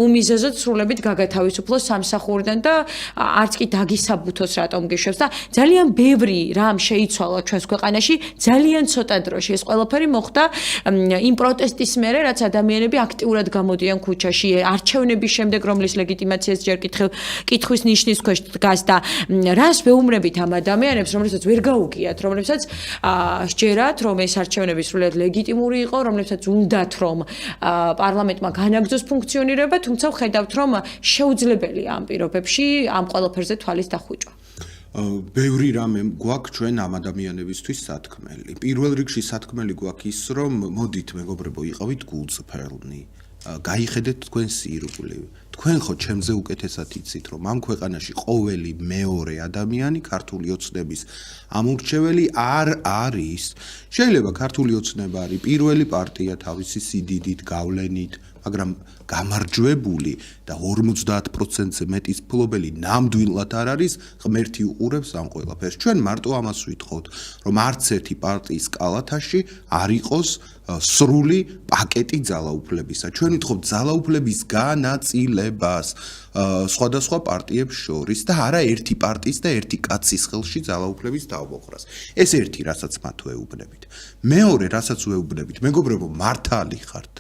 S1: უმიზეზოდ სრულებით გაგათავისუფლოს სამსახურიდან და არც კი დაგისაბუთოს რატომ გიშვებს და ძალიან ბევრი რამ შეიცვალა ჩვენს ქვეყანაში ძალიან ცოტა დროში. ეს ყველაფერი მოხდა იმ პროტესტის მერე, რაც ადამიანები აქტიურად გამოდიან ქუჩაში, არჩევნების შემდეგ, რომლის ლეგიტიმაციას ჯერ კითხვის ნიშნის ქვეშ დგას და რას ვეუბნებით ამ ადამიანებს, რომლებსაც ვერ გაუგიათ, რომლებსაც სჯერათ, რომ ეს არჩევნები სრულიად ლეგიტიმური იყო, რომლებსაც უნდათ, რომ პარლამენტმა განაგრძოს ფუნქციონირება, თუმცა ვხედავთ, რომ შეუძლებელია ამ პირობებში ამ ყველაფერზე თვალის დახვიჭვა.
S2: ბევრი რამე გვაქვს ჩვენ ამ ადამიანებისთვის სათქმელი. პირველ რიგში სათქმელი გვაქვს ის, რომ მოდით მეგობრებო, იყავით გულწრფელნი. გაიხედეთ თქვენ სირგვლივ. თქვენ ხო ჩემზე უკეთესად იცით, რომ ამ ქვეყანაში ყოველი მეორე ადამიანი ქართული ოცნების ამურჩეველი არ არის. შეიძლება ქართული ოცნება არის პირველი პარტია თავისი სიდიდით, გავლენით, მაგრამ გამარჯვებული და 50%-ზე მეტის ფლობელი ნამდვილად არ არის, ღმერთი უყურებს ამ ყველაფერს. ჩვენ მარტო ამას ვითხოვთ, რომ არც ერთი პარტიის კალათაში არ იყოს სრული პაკეტი ძალაუფლებისა. ჩვენ ვითხოვთ ძალაუფლების განაწილებას სხვადასხვა პარტიებს შორის და არა ერთი პარტიის და ერთი კაცის ხელში ძალაუფლების დავმოყრას. ეს ერთი, რასაც მათ ვეუბნებით. მეორე, რასაც ვეუბნებით, მეგობრებო, მართალი ხართ.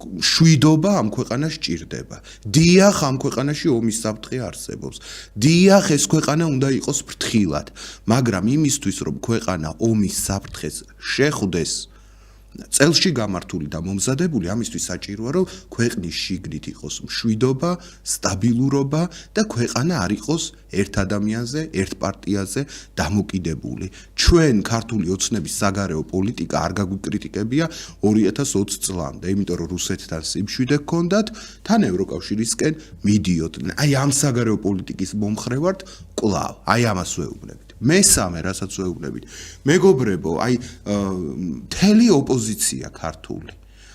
S2: შვიდობა ამ ქვეყანას ჭირდება. დიახ, ამ ქვეყანაში ომის საფრთხე არსებობს. დიახ, ეს ქვეყანა უნდა იყოს ფრთხილად, მაგრამ იმისთვის, რომ ქვეყანა ომის საფრთხეს შეხვდეს, წელში გამართული და მომზადებული ამისთვის საჭიროა რომ ქვეყნის შიგნით იყოს მშვიდობა, სტაბილურობა და ქვეყანა არ იყოს ერთ ადამიანზე, ერთ პარტიაზე დამოკიდებული. ჩვენ ქართული ოცნების საგარეო პოლიტიკა არ გაგვიკრიტიკებია 2020 წლამდე, იმიტომ რომ რუსეთთან სიმშვიდე გქონდათ, თან ევროკავშირისკენ მიდიოთ. აი ამ საგარეო პოლიტიკის მომხრე ვართ კვლავ, აი ამას ვეუბნებით. მესამე, რასაც ვეუბნებით, მეგობრებო, აი მთელი ოპოზიცია ქართული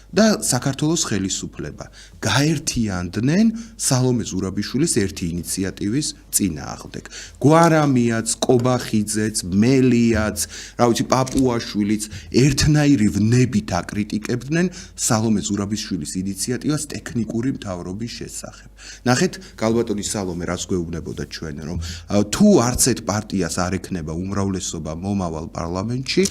S2: და საქართველოს ხელისუფლება გაერთიანდნენ სალომე ზურაბიშვილის ერთი ინიციატივის წინააღმდეგ. გვარამიაც, კობახიძეც, მელიაც, რა ვიცი, პაპუაშვილიც ერთნაირი ვნებით აკრიტიკებდნენ სალომე ზურაბიშვილის ინიციატივას ტექნიკური მთავრობის შესახებ. ნახეთ, გალბატონი სალომე რაც გვეუბნებოდა ჩვენ, რომ თუ არც ერთ პარტიას არ ექნება უმრავლესობა მომავალ პარლამენტში,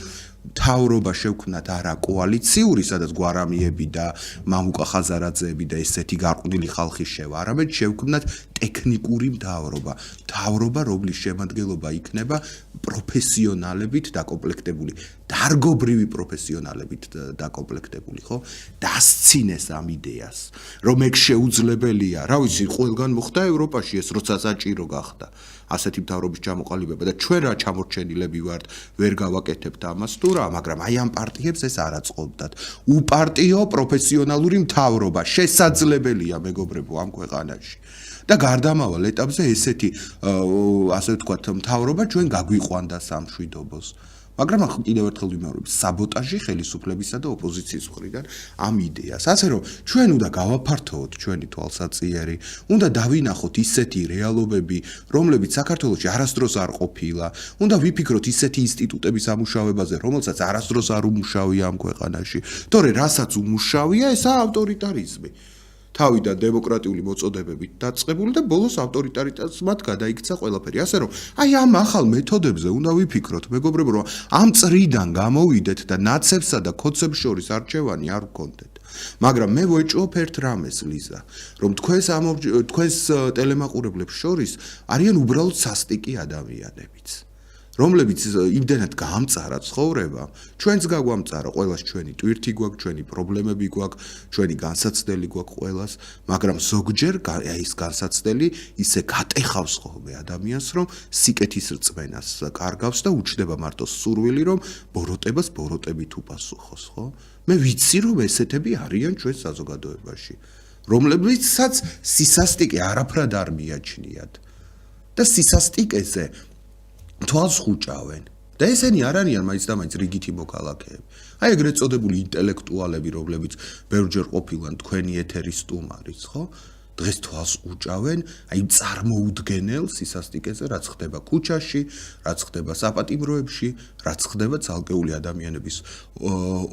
S2: თავრობა შევქმნათ არა კოალიციური, სადაც გვარამიები და მამუკა ხაზარაძეები და ესეთი გარყვნილი ხალხი შევა, არამედ შევქმნათ ტექნიკური მთავრობა. მთავრობა, რომლის შემადგენლობა იქნება პროფესიონალებით დაკომპლექტებული, დარგობრივი პროფესიონალებით დაკომპლექტებული, ხო? დასცინეს ამ იდეას, რომ ეგ შეუძლებელია, რა ვიცი, ყველგან მოხდა ევროპაში ეს, როცა საჭირო გახდა. ასეთი მთავრობის ჩამოყალიბება და ჩვენ რა ჩამორჩენილები ვართ, ვერ გავაკეთებთ ამას თუ რა, მაგრამ აი ამ პარტიებს ეს არ აწყობდათ. უპარტიო პროფესიონალური მთავრობა შესაძლებელია, მეგობრებო, ამ ქვეყანაში. და გარდამავალ ეტაპზე ესეთი, ასე ვთქვათ, მთავრობა ჩვენ გაგვიყვანდა სამშვიდობოს. მაგრამ ახლა კიდევ ერთხელ ვიმეორებ, საბოტაჟი ხელისუფლებისა და ოპოზიციის მხრიდან ამ იდეას. ასე რომ ჩვენ უნდა გავაფართოვოთ ჩვენი თვალსაჩინო, უნდა დავინახოთ ისეთი რეალობები, რომლებიც საქართველოში არასდროს არ ყოფილა, უნდა ვიფიქროთ ისეთი ინსტიტუტების ამუშავებაზე, რომელსაც არასდროს არ უმუშავია ამ ქვეყანაში. თორე რასაც უმუშავია, ესაა ავტორიტარიზმი. თავიდან დემოკრატიული მოწოდებებით დაწყებული და ბოლოს ავტორიტარიზმად გადაიქცა ყველაფერი. ასე რომ, აი ამ ახალ მეთოდებზე უნდა ვიფიქროთ, მეგობრებო, რომ ამ წრიდან გამოვიდეთ და ნაცებსა და ქოცებს შორის არჩევანი არ გქონდეთ. მაგრამ მე ვეჭვობ ერთ რამეს, ლიზა, რომ თქვენს ტელემაყურებლებს შორის არიან უბრალოდ სასტიკი ადამიანებიც. რომლებიც იმდენად გაამწარა ცხოვრება, ჩვენც გაგვამწარა, ყველას ჩვენი ტვირთი გვაქვს, ჩვენი პრობლემები გვაქვს, ჩვენი განსაცდელი გვაქვს ყველას, მაგრამ ზოგჯერ ის განსაცდელი ისე გატეხავს ხოლმე ადამიანს, რომ სიკეთის რწმენას კარგავს და უჩნდება მარტო სურვილი, რომ ბოროტებას ბოროტებით უპასუხოს, ხო? მე ვიცი, რომ ესეთები არიან ჩვენ საზოგადოებაში, რომლებიცაც სისასტიკე არაფრად არ მიაჩნიათ. და სისასტიკეზე თვალს ხუჭავენ და ესენი არ არიან მაინც და მაინც რიგითი მოქალაქეები. აი ეგრეთ წოდებული ინტელექტუალები, რომლებიც ბევრჯერ ყოფილან თქვენი ეთერის სტუმარიც, ხო? დღეს თვალს უჭავენ აი წარმოუდგენელ სისასტიკეზე, რაც ხდება ქუჩაში, რაც ხდება საპატიმროებში, რაც ხდება ცალკეული ადამიანების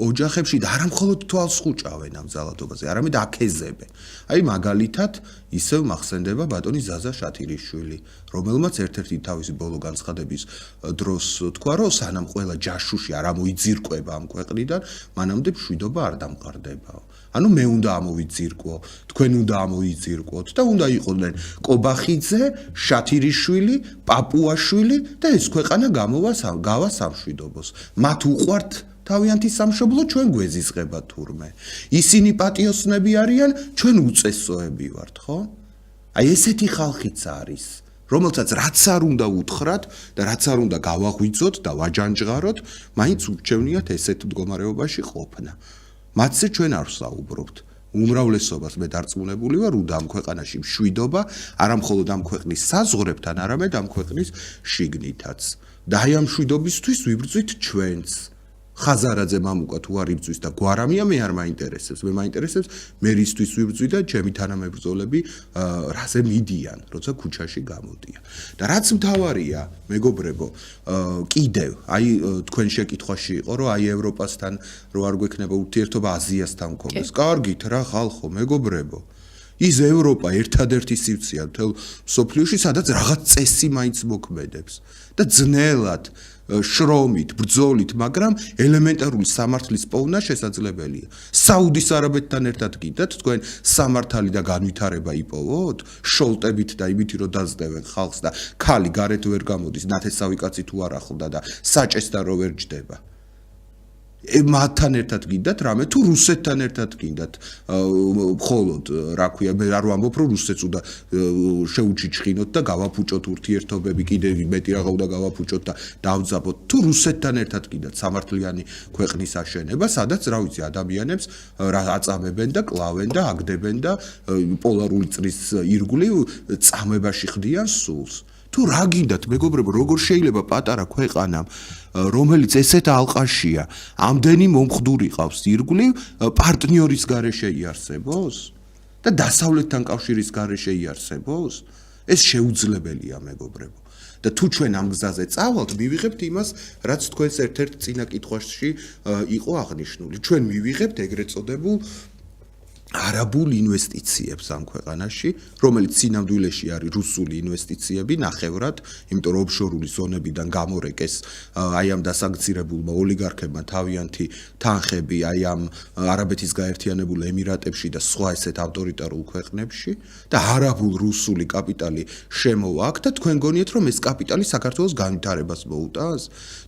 S2: ოჯახებში და არა მხოლოდ თვალს უჭავენ ამ ძალადობაზე, არამედ აკეზებენ. აი მაგალითად ისევ მახსენდება ბატონი ზაზა შათირიშვილი, რომელმაც ერთ-ერთი თავისი ბოლო განცხადების დროს თქვა, რომ სანამ ყველა ჯაშუში არ ამოიძირკვება ამ ქვეყნიდან, მანამდე მშვიდობა არ დამყარდებაო. ანუ მე უნდა ამოვიძირკვო, თქვენ უნდა ამოიძირკვოთ და უნდა იყვნენ კობახიძე, შათირიშვილი, პაპუაშვილი და ეს ქვეყანა გავა სამშვიდობოს. მათ უყვართ თავიანთი სამშობლო, ჩვენ გვეზიზღება თურმე. ისინი პატიოსნები არიან, ჩვენ უწესოები ვართ, ხო? აი ესეთი ხალხიც არის, რომელსაც რაც არ უნდა უთხრათ და რაც არ უნდა გავაღვიძოთ და ვაჯანჯღაროთ, მაინც ურჩევნიათ ესეთ მდგომარეობაში ყოფნა. მათზე ჩვენ არ ვსაუბრობთ. უმრავლესობას მე დარწმუნებული ვარ, უნდა ამ ქვეყანაში მშვიდობა, არა მხოლოდ ამ ქვეყნის საზღვრებთან, არამედ ამ ქვეყნის შიგნითაც. და აი ამ მშვიდობისთვის ვიბრძვით ჩვენც. ხაზარაძე მამუკა თუ არ იბრძვის და გვარამია მე არ მაინტერესებს. მე მაინტერესებს მე რისთვის ვიბრძვი და ჩემი თანამებრძოლები რაზე მიდიან, როცა ქუჩაში გამოდიან. და რაც მთავარია, მეგობრებო, კიდევ აი თქვენ შეკითხვაში იყო, რომ აი ევროპასთან რო არ გვექნება ურთიერთობა აზიასთან მქონდეს. კარგით რა ხალხო, მეგობრებო. ის ევროპა ერთადერთი სივრცეა მთელ მსოფლიოში, სადაც რაღაც წესი მაინც მოქმედებს და ძნელად შრომით, ბრძოლით, მაგრამ ელემენტარული სამართლის პოვნა შესაძლებელია. საუდის არაბეთთან ერთად კიდათ თქვენ სამართალი და განვითარება იპოვოთ, შოლტებით და იმით რომ დაზდევენ ხალხს და ქალი გარეთ ვერ გამოდის, ნათესავი კაცი თუ არ ახლდა და საჭესთან რო ვერ ჯდება. მათთან ერთად გინდათ რამე თუ რუსეთთან ერთად გინდათ მხოლოდ რა ქვია მე არ ვამბობ რომ რუსეთს უნდა შეუჩიჩხინოთ და გავაფუჭოთ ურთიერთობები კიდე მეტი რაღა უნდა გავაფუჭოთ და დავძაბოთ თუ რუსეთთან ერთად გინდათ სამართლიანი ქვეყნის აშენება სადაც რა ვიცი ადამიანებს რა აწამებენ და კლავენ და აგდებენ და პოლარული წრის ირგვლივ წამებაში ხდიან სულს თუ რა გინდათ მეგობრებო როგორ შეიძლება პატარა ქვეყანამ რომელიც ესეთ ალყაშია ამდენი მომხდური ყავს ირგვლივ პარტნიორის გარეშე იარსებოს და დასავლეთთან კავშირის გარეშე იარსებოს ეს შეუძლებელია მეგობრებო და თუ ჩვენ ამ გზაზე წავალთ მივიღებთ იმას რაც თქვენს ერთ-ერთ წინა კითხვაში იყო აღნიშნული ჩვენ მივიღებთ ეგრეთ წოდებულ არაბულ ინვესტიციებს ამ ქვეყანაში, რომელიც სინამდვილეში არის რუსული ინვესტიციები, ნახევრად, იმიტომ რომ ოფშორული ზონებიდან გამორეკეს აი ამ დასანქცირებულმა ოლიგარქებმა თავიანთი თანხები აი ამ არაბეთის გაერთიანებულ ემირატებში და სხვა ესეთ ავტორიტარულ ქვეყნებში და არაბულ რუსული კაპიტალი შემოვა აქ და თქვენ გონიათ რომ ეს კაპიტალი საქართველოს განვითარებას მოუტანს?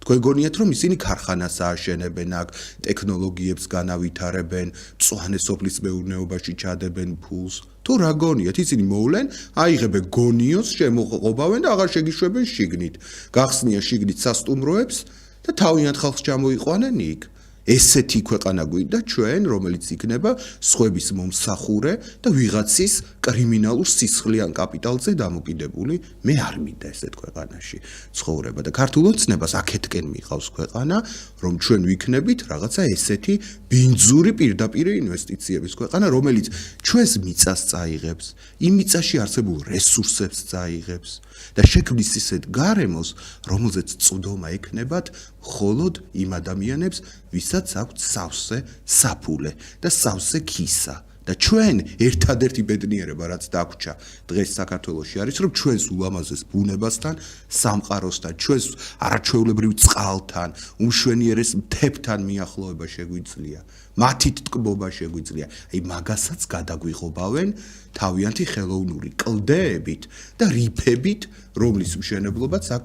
S2: თქვენ გონიათ რომ ისინი ქარხანას ააშენებენ აქ, ტექნოლოგიებს განავითარებენ, მწვანე სოფლის მეურნეობაში ჩადებენ ფულს? თუ რა გონიათ, ისინი მოვლენ, აიღებენ გონიოს, შემოყობავენ და აღარ შეგიშვებენ შიგნით. გახსნიან შიგნით სასტუმროებს და თავიანთ ხალხს ჩამოიყვანენ იქ. ესეთი ქვეყანა გვინდა ჩვენ, რომელიც იქნება სხვების მომსახურე და ვიღაცის კრიმინალურ სისხლიან კაპიტალზე დამოკიდებული. მე არ მინდა ესეთ ქვეყანაში ცხოვრება და ქართულ ოცნებას აქეთკენ მიყავს ქვეყანა, რომ ჩვენ ვიქნებით რაღაცა ესეთი ბინძური პირდაპირ ინვესტიციების ქვეყანა, რომელიც ჩვენს მიწას წაიღებს, იმ მიწაში არსებულ რესურსებს წაიღებს და შექმნის ისეთ გარემოს, რომელზეც წვდომა ექნებათ მხოლოდ იმ ადამიანებს, ვისაც აქვთ სავსე საფულე და სავსე ქისა. და ჩვენ ერთადერთი ბედნიერება რაც დაგვჭა დღეს საქართველოში არის რომ ჩვენს ულამაზეს ბუნებასთან, სამყაროსთან, ჩვენს არაჩვეულებრივ წყალთან, უმშვენიერეს მთებთან მიახლოება შეგვიძლია. მათით ტკბობა შეგვიძლია. აი მაგასაც გადაგვიღობავენ თავიანთი ხელოვნური კლდეებით და რიფებით, რომლის მშენებლობაც აქ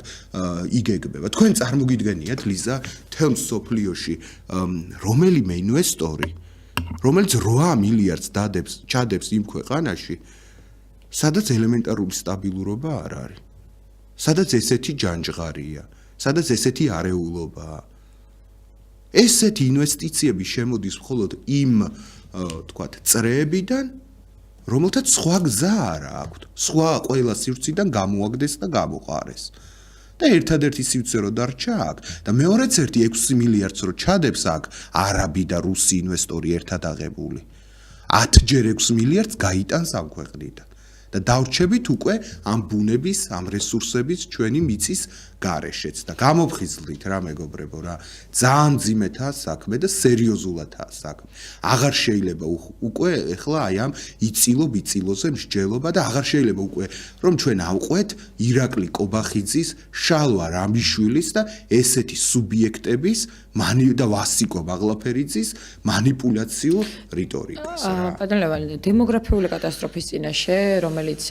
S2: იგეგმება. თქვენ წარმოგიდგენიათ ლიზა თელ მსოფლიოში რომელიმე ინვესტორი რომელიც 8 მილიარდს ჩადებს იმ ქვეყანაში, სადაც ელემენტარული სტაბილურობა არ არის. სადაც ესეთი ჯანჯღარია, სადაც ესეთი არეულობაა. ესეთი ინვესტიციები შემოდის მხოლოდ იმ, თქვათ, წრეებიდან, რომელთაც სხვა გზა არ აქვთ. სხვა ყველა სივრციდან გამოაგდეს და გამოყარეს. და ერთადერთი სივრცე რო დარჩა აქ და მეორეც ერთი 6 მილიარდს რო ჩადებს აქ არაბი და რუსი ინვესტორი ერთად აღებული 10ჯერ 6 მილიარდს გაიტანს ამ ქვეყნიდან და დავრჩებით უკვე ამ ბუნების, ამ რესურსების ჩვენი მიწის გარეშეც და გამოფხიზლდით რა მეგობრებო რა ძალიან ძიმეთაა საქმე და სერიოზულადაა საქმე. აღარ შეიძლება უკვე ეხლა აი ამ იწილო-ბიწილოზე მსჯელობა და აღარ შეიძლება უკვე რომ ჩვენ ავყვეთ ირაკლი კობახიძის, შალვა რამიშვილის და ესეთი სუბიექტების და ვასიკო ბაღლაფერიძის манипуляციურ რიტორიკას რა.
S1: ბატონ ლევანი, დემოგრაფიული კატასტროფის წინაშე, რომელიც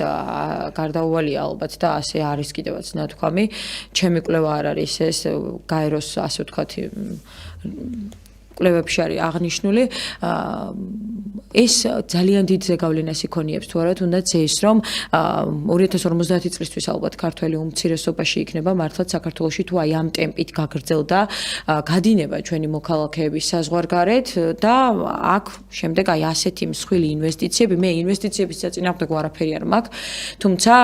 S1: გარდაუვალია ალბათ და ასე არის კიდევაც ნათქვამი, ჩემი კვლევა არ არის ეს გაეროს ასე ვთქვათ კვლევებში არის აღნიშნული ეს ძალიან დიდ ზეგავლენას იქონიებს თუ არა თუნდაც ის რომ 2050 წლისთვის ალბათ ქართველი უმცირესობაში იქნება მართლაც საქართველოში თუ აი ამ ტემპით გაგრძელდა გადინება ჩვენი მოქალაქეების საზღვარგარეთ და აქ შემდეგ აი ასეთი მსხვილი ინვესტიციები მე ინვესტიციების საწინააღმდეგო არაფერი არ მაქვს თუმცა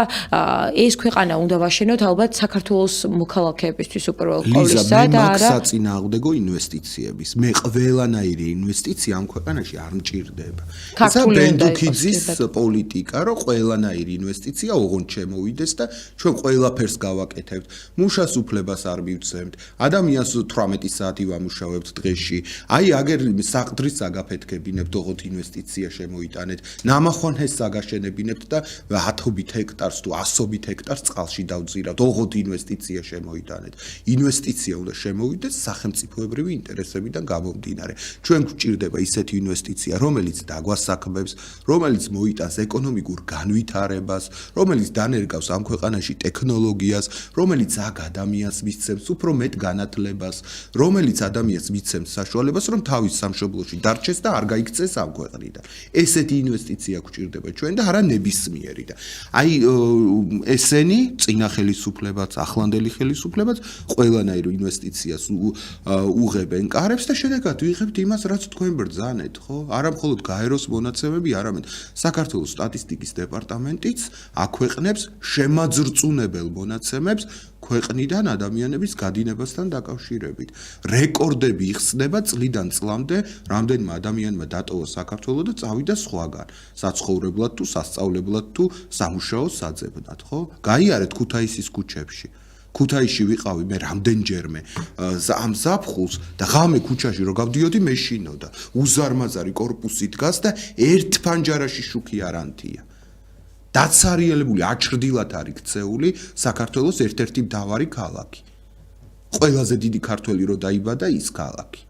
S1: ეს ქვეყანა უნდა ვაშენოთ ალბათ საქართველოს მოქალაქეებისთვის უპირველეს ყოვლისა და არა
S2: საწინააღმდეგო ინვესტიციების მე ყველანაირი ინვესტიცია ამ ქვეყანაში არ მჭირდება. ისა ბენდუქიძის პოლიტიკა, რომ ყველანაირი ინვესტიცია ოღონდ შემოვიდეს და ჩვენ ყველაფერს გავაკეთებთ. მუშას უფლებას არ მივცემთ. ადამიანს 18 საათი ვამუშავებთ დღეში. აი აგერ საყდრის საგაფეთქებინებთ, ოღონდ ინვესტიცია შემოიტანეთ. ნამახვანეს საგაშენებინებთ და 10 ჰექტარს თუ 100 ჰექტარს წყალში დავძირავთ. ოღონდ ინვესტიცია შემოიტანეთ. ინვესტიცია უნდა შემოვიდეს სახელმწიფოებრივი ინტერესებიდან გამომდინარე, ჩვენ გვჭირდება ისეთი ინვესტიცია, რომელიც დაგვასაქმებს, რომელიც მოიტანს ეკონომიკურ განვითარებას, რომელიც დანერგავს ამ ქვეყანაში ტექნოლოგიას, რომელიც აქ ადამიანს მისცემს უფრო მეტ განათლებას, რომელიც ადამიანს მისცემს საშუალებას, რომ თავის სამშობლოში დარჩეს და არ გაიქცეს ამ ქვეყნიდან. ესეთი ინვესტიცია გვჭირდება ჩვენ და არა ნებისმიერი და აი ესენი წინა ხელისუფლებაც, ახლანდელი ხელისუფლებაც ყველანაირ ინვესტიციას უღებენ კარებს და შედეგად ვიღებთ იმას, რაც თქვენ ბრძანეთ, ხო? არა მხოლოდ გაეროს მონაცემები, არამედ საქართველოს სტატისტიკის დეპარტამენტიც აქვეყნებს შემაძრწუნებელ მონაცემებს ქვეყნიდან ადამიანების გადინებასთან დაკავშირებით. რეკორდები იხსნება წლიდან წლამდე, რამდენმა ადამიანმა დატოვა საქართველო და წავიდა სხვაგან, საცხოვრებლად თუ სასწავლებლად თუ სამუშაო საძებნად, ხო? გაიარეთ ქუთაისის ქუჩებში. ქუთაისში ვიყავი მე რამდენჯერმე ამ ზაფხულს და ღამე ქუჩაში რო გავდიოდი მეშინოდა. უზარმაზარი კორპუსი დგას და ერთ ფანჯარაში შუქი არანთია. დაცარიელებული აჩრდილად არის ქცეული საქართველოს ერთ-ერთი მთავარი ქალაქი. ყველაზე დიდი ქართველი რო დაიბადა ის ქალაქი.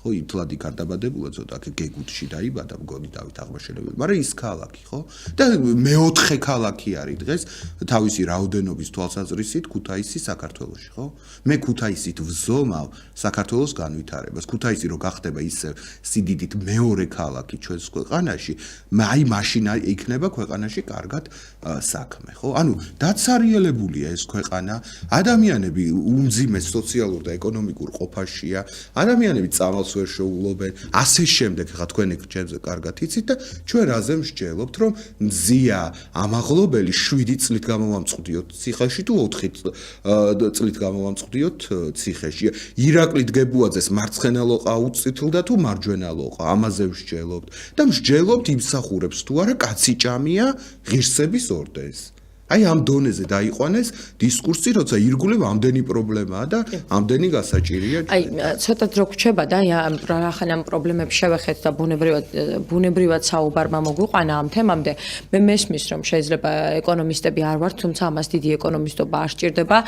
S2: ხო, ითლადი გარდაბადებულა ცოტა გეგუთში დაიბადა მგონი დავით აღმაშენებელი, მაგრამ ის ქალაქი, ხო? და მეოთხე ქალაქი არის დღეს თავისი რაოდენობის თვალსაზრისით ქუთაისი საქართველოში, ხო? მე ქუთაისით ვზომავ საქართველოს განვითარებას. ქუთაისი რო გახდება ისე სიდიდით მეორე ქალაქი ჩვენს ქვეყანაში, აი მაშინ იქნება ქვეყანაში კარგად საქმე, ხო? ანუ დაცარიელებულია ეს ქვეყანა, ადამიანები უმძიმეს სოციალურ და ეკონომიკურ ყოფაშია, ადამიანები წამალს ვერ შეულობენ, ასე შემდეგ, ხა თქვენ ჩემზე კარგად იცით და ჩვენ რაზე მსჯელობთ, რომ მზია ამაღლობელი 7 წლით გამოვამწყვდიოთ ციხეში თუ 4 წლით გამოვამწყვდიოთ ციხეში. ირაკლი დგებუაძეს მარცხენა ლოყა უწითლდა თუ მარჯვენა ლოყა, ამაზე მსჯელობთ და მსჯელობთ იმსახურებს თუ არა კაცი ჭამია ღირსების ორდენს. აი ამ დონეზე დაიყვანეს დისკურსი, როცა ირგვლივ ამდენი პრობლემაა და ამდენი გასაჭირია.
S1: აი ცოტა დრო გრჩება და რახან ამ პრობლემებს შევეხეთ და ბუნებრივად საუბარმა მოგვიყვანა ამ თემამდე. მე მესმის რომ შეიძლება ეკონომისტები არ ვართ, თუმცა ამას დიდი ეკონომისტობა არ სჭირდება.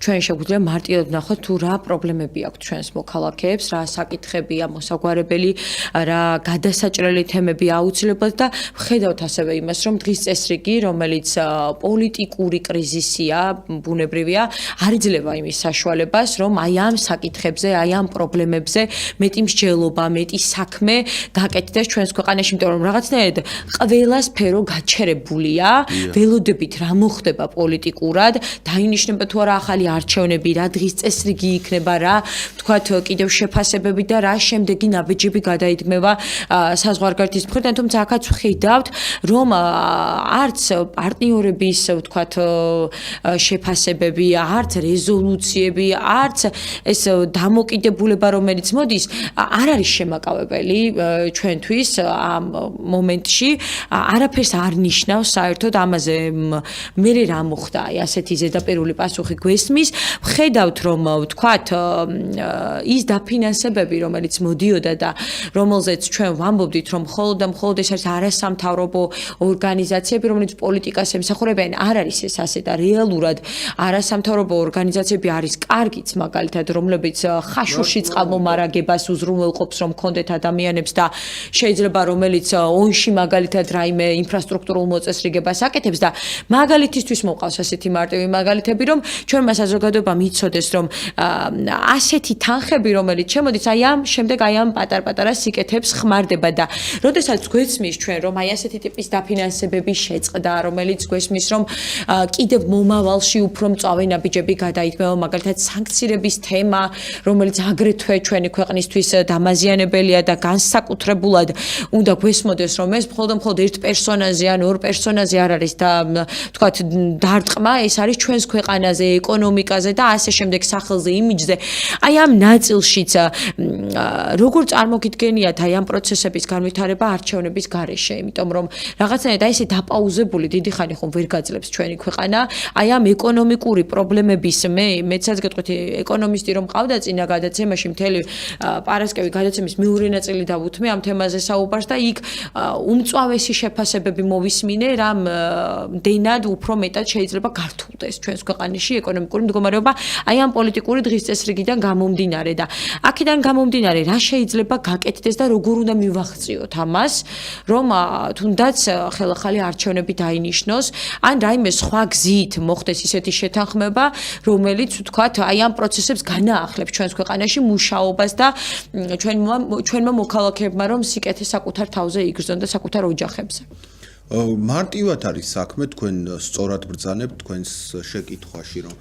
S1: ჩვენ შეგვიძლია მარტივად ვნახოთ თუ რა პრობლემები აქვს ჩვენს მოქალაქეებს, რა საკითხებია მოსაგვარებელი, რა გადასაჭრელი თემები აუცილებლად და ვხედავთ ასევე იმას, რომ დღის წესრიგი, რომელიც პოლიტიკური კრიზისია, ბუნებრივია, არ იძლევა იმის საშუალებას, რომ აი ამ საკითხებზე, აი ამ პრობლემებზე მეტი მსჯელობა, მეტი საქმე გაკეთდეს ჩვენს ქვეყანაში, იმიტომ რომ რაღაცნაირად ყველა სფერო გაჩერებულია, ველოდებით რა მოხდება პოლიტიკურად, დაინიშნება თუ არა ახალი არჩევნები, რა დღის წესრიგი იქნება, რა თქვათ კიდევ შეფასებები და რა შემდეგი ნაბიჯები გადაიდგმება საზღვარგარეთის მხრიდან, თუმცა აქაც ვხედავთ, რომ არც პარტნიორების ვთქვათ შეფასებები, არც რეზოლუციები, არც ეს დამოკიდებულება, რომელიც მოდის, არ არის შემაკავებელი ჩვენთვის ამ მომენტში, არაფერს არ ნიშნავს საერთოდ ამაზე მე რა მოხდა, აი ასეთი ზედაპირული პასუხი გვესმის, ვხედავთ რომ ვთქვათ ის დაფინანსებები, რომელიც მოდიოდა და რომელზეც ჩვენ ვამბობდით, რომ მხოლოდ და მხოლოდ ეს არის არასამთავრობო ორგანიზაციები, რომელიც პოლიტიკას ემსახურებიან, არ არის ეს ასე და რეალურად არასამთავრობო ორგანიზაციები არის კარგიც, მაგალითად, რომლებიც ხაშურში წყალმომარაგებას უზრუნველყოფს, რომ კონდეთ ადამიანებს და შეიძლება რომელიც ონში მაგალითად რაიმე ინფრასტრუქტურულ მოწესრიგებას აკეთებს და მაგალითისთვის მოყავს ასეთი მარტივი მაგალითები, რომ ჩვენმა საზოგადოებამ იცოდეს, რომ ასეთი თანხები, რომელიც შემოდის, აი ამ შემდეგ აი ამ პატარ-პატარა სიკეთებს ხმარდება და როდესაც გვესმის ჩვენ, რომ აი ასეთი ტიპის დაფინანსებები შეწყდა, რომელიც გვესმის, რომ კიდევ მომავალში უფრო მწვავე ნაბიჯები გადაიდგმება, მაგალითად სანქციების თემა, რომელიც აგრეთვე ჩვენი ქვეყნისთვის დამაზიანებელია და განსაკუთრებულად უნდა გვესმოდეს, რომ ეს მხოლოდ ერთ პერსონაზე ან ორ პერსონაზე არ არის და თქვათ დარტყმა, ეს არის ჩვენს ქვეყანაზე, ეკონომიკაზე და ასე შემდეგ სახელზე, იმიჯზე. აი ამ ნაწილშიც როგორ წარმოგიდგენიათ აი ამ პროცესების განვითარება არჩევნების გარეშე, იმიტომ რომ რაღაცნაირად აი ესე დაპაუზებული დიდი ხანი ხომ ვერ გაძლებს იღებს ჩვენი ქვეყანა აი ამ ეკონომიკური პრობლემების მეცაც გეტყვით ეკონომისტი რომ ყავდა წინა გადაცემაში მთელი პარასკევი გადაცემის მეორე ნაწილი დავუთმე ამ თემაზე საუბარს და იქ უმწვავესი შეფასებები მოვისმინე რამ დენად უფრო მეტად შეიძლება გართულდეს ჩვენს ქვეყანაში ეკონომიკური მდგომარეობა აი ამ პოლიტიკური დღის წესრიგიდან გამომდინარე და აქედან გამომდინარე რა შეიძლება გაკეთდეს და როგორ უნდა მივახციოთ ამას რომ თუნდაც ხელახალი არჩევნები დაინიშნოს ან რაიმე სხვა გზით მოხდეს ისეთი შეთანხმება რომელიც ვთქვათ აი ამ პროცესებს განაახლებს ჩვენს ქვეყანაში მუშაობას და ჩვენმა მოქალაქეებმა რომ სიკეთე საკუთარ თავზე იგრძნონ და საკუთარ ოჯახებზე
S2: მარტივად არის საქმე თქვენ სწორად ბრძანებთ თქვენს შეკითხვაში რომ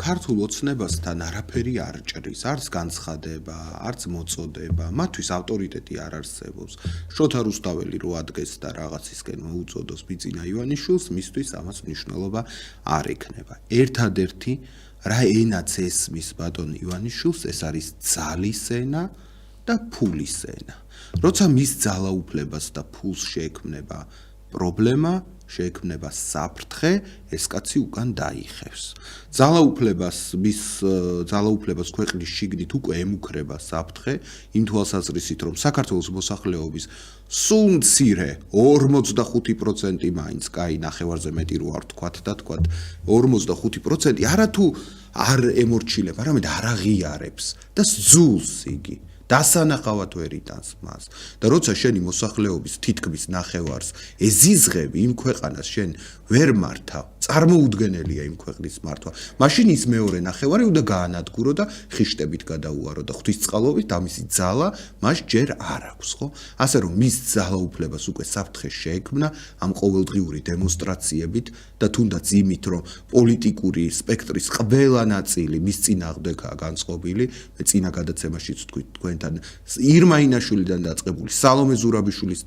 S2: ქართულ ოცნებასთან არაფერი არ ჭრის არც განცხადება არც მოწოდება მათთვის ავტორიტეტი არ არსებობს შოთა რუსთაველი რო ადგეს და რაღაცისკენ მოუწოდოს ბიძინა ივანიშვილს მისთვის ამას მნიშვნელობა არ ექნება ერთადერთი რა ენაც ესმის ბატონ ივანიშვილს ეს არის ძალის ენა და ფულის ენა როცა მის ძალაუფლებას და ფულს შეექმნება პრობლემა შეექმნება საფრთხე ეს კაცი უკან დაიხევს ძალაუფლებას ქვეყნის შიგნით უკვე ემუქრება საფრთხე იმ თვალსაზრისით რომ საქართველოს მოსახლეობის სულ მცირე 45% მაინც კაი ნახევარზე მეტი რო არ თქვათ და თქვათ 45% არათუ არ ემორჩილება არამედ არ აღიარებს და სძულს იგი დასანახავად ვერ იტანს მას და როცა შენი მოსახლეობის თითქმის ნახევარს ეზიზღები იმ ქვეყანას შენ ვერ მართავ წარმოუდგენელია იმ ქვეყნის მართვა მაშინ ის მეორე ნახევარი უნდა გაანადგურო და ხიშტებით გადაუარო და ღვთისწყალობით ამისი ძალა მას ჯერ არ აქვს ხო ასე რომ მის ძალაუფლებას უკვე საფრთხე შეექმნა ამ ყოველდღიური დემონსტრაციებით და თუნდაც იმით რომ პოლიტიკური სპექტრის ყველა ნაწილი მის წინააღმდეგაა განწყობილი მე წინა გადაცემაშიც თქვით თქვენთან ირმა ინაშვილიდან დაწყებული სალომე ზურაბიშვილის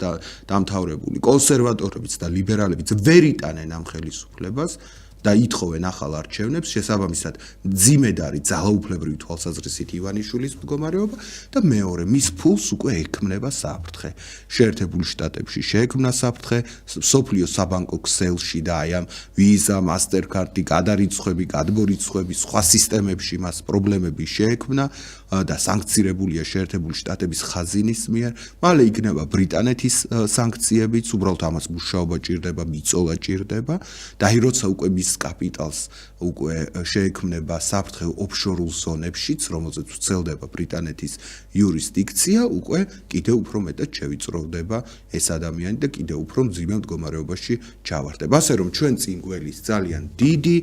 S2: დამთავრებული კონსერვატორებიც და ლიბერალებიც ვერ იტანენ ამ ხელისუფლებას და ითხოვენ ახალ არჩევნებს შესაბამისად მძიმედ არის ძალაუფლებრივი თვალსაზრისით ივანიშვილის მდგომარეობა და მეორე მის ფულს უკვე ექმნება საფრთხე შეერთებულ შტატებში შეექმნა საფრთხე სოფლიო საბანკო ქსელში და აი ამ ვიზა მასტერკარდი გადარიცხვები გადმორიცხვები სხვა სისტემებში მას პრობლემები შეექმნა და სანქცირებულია შეერთებული შტატების ხაზინის მიერ მალე იქნება ბრიტანეთის სანქციებიც უბრალოდ ამას მუშაობა ჭირდება მიწოლა ჭირდება და აი როცა უკვე მის კაპიტალს უკვე შეექმნება საფრთხე ოფშორულ ზონებშიც რომელზეც ვრცელდება ბრიტანეთის იურისდიქცია უკვე კიდევ უფრო მეტად შევიწროვდება ეს ადამიანი და კიდევ უფრო მძიმე მდგომარეობაში ჩავარდება ასე რომ ჩვენ წინ გველის ძალიან დიდი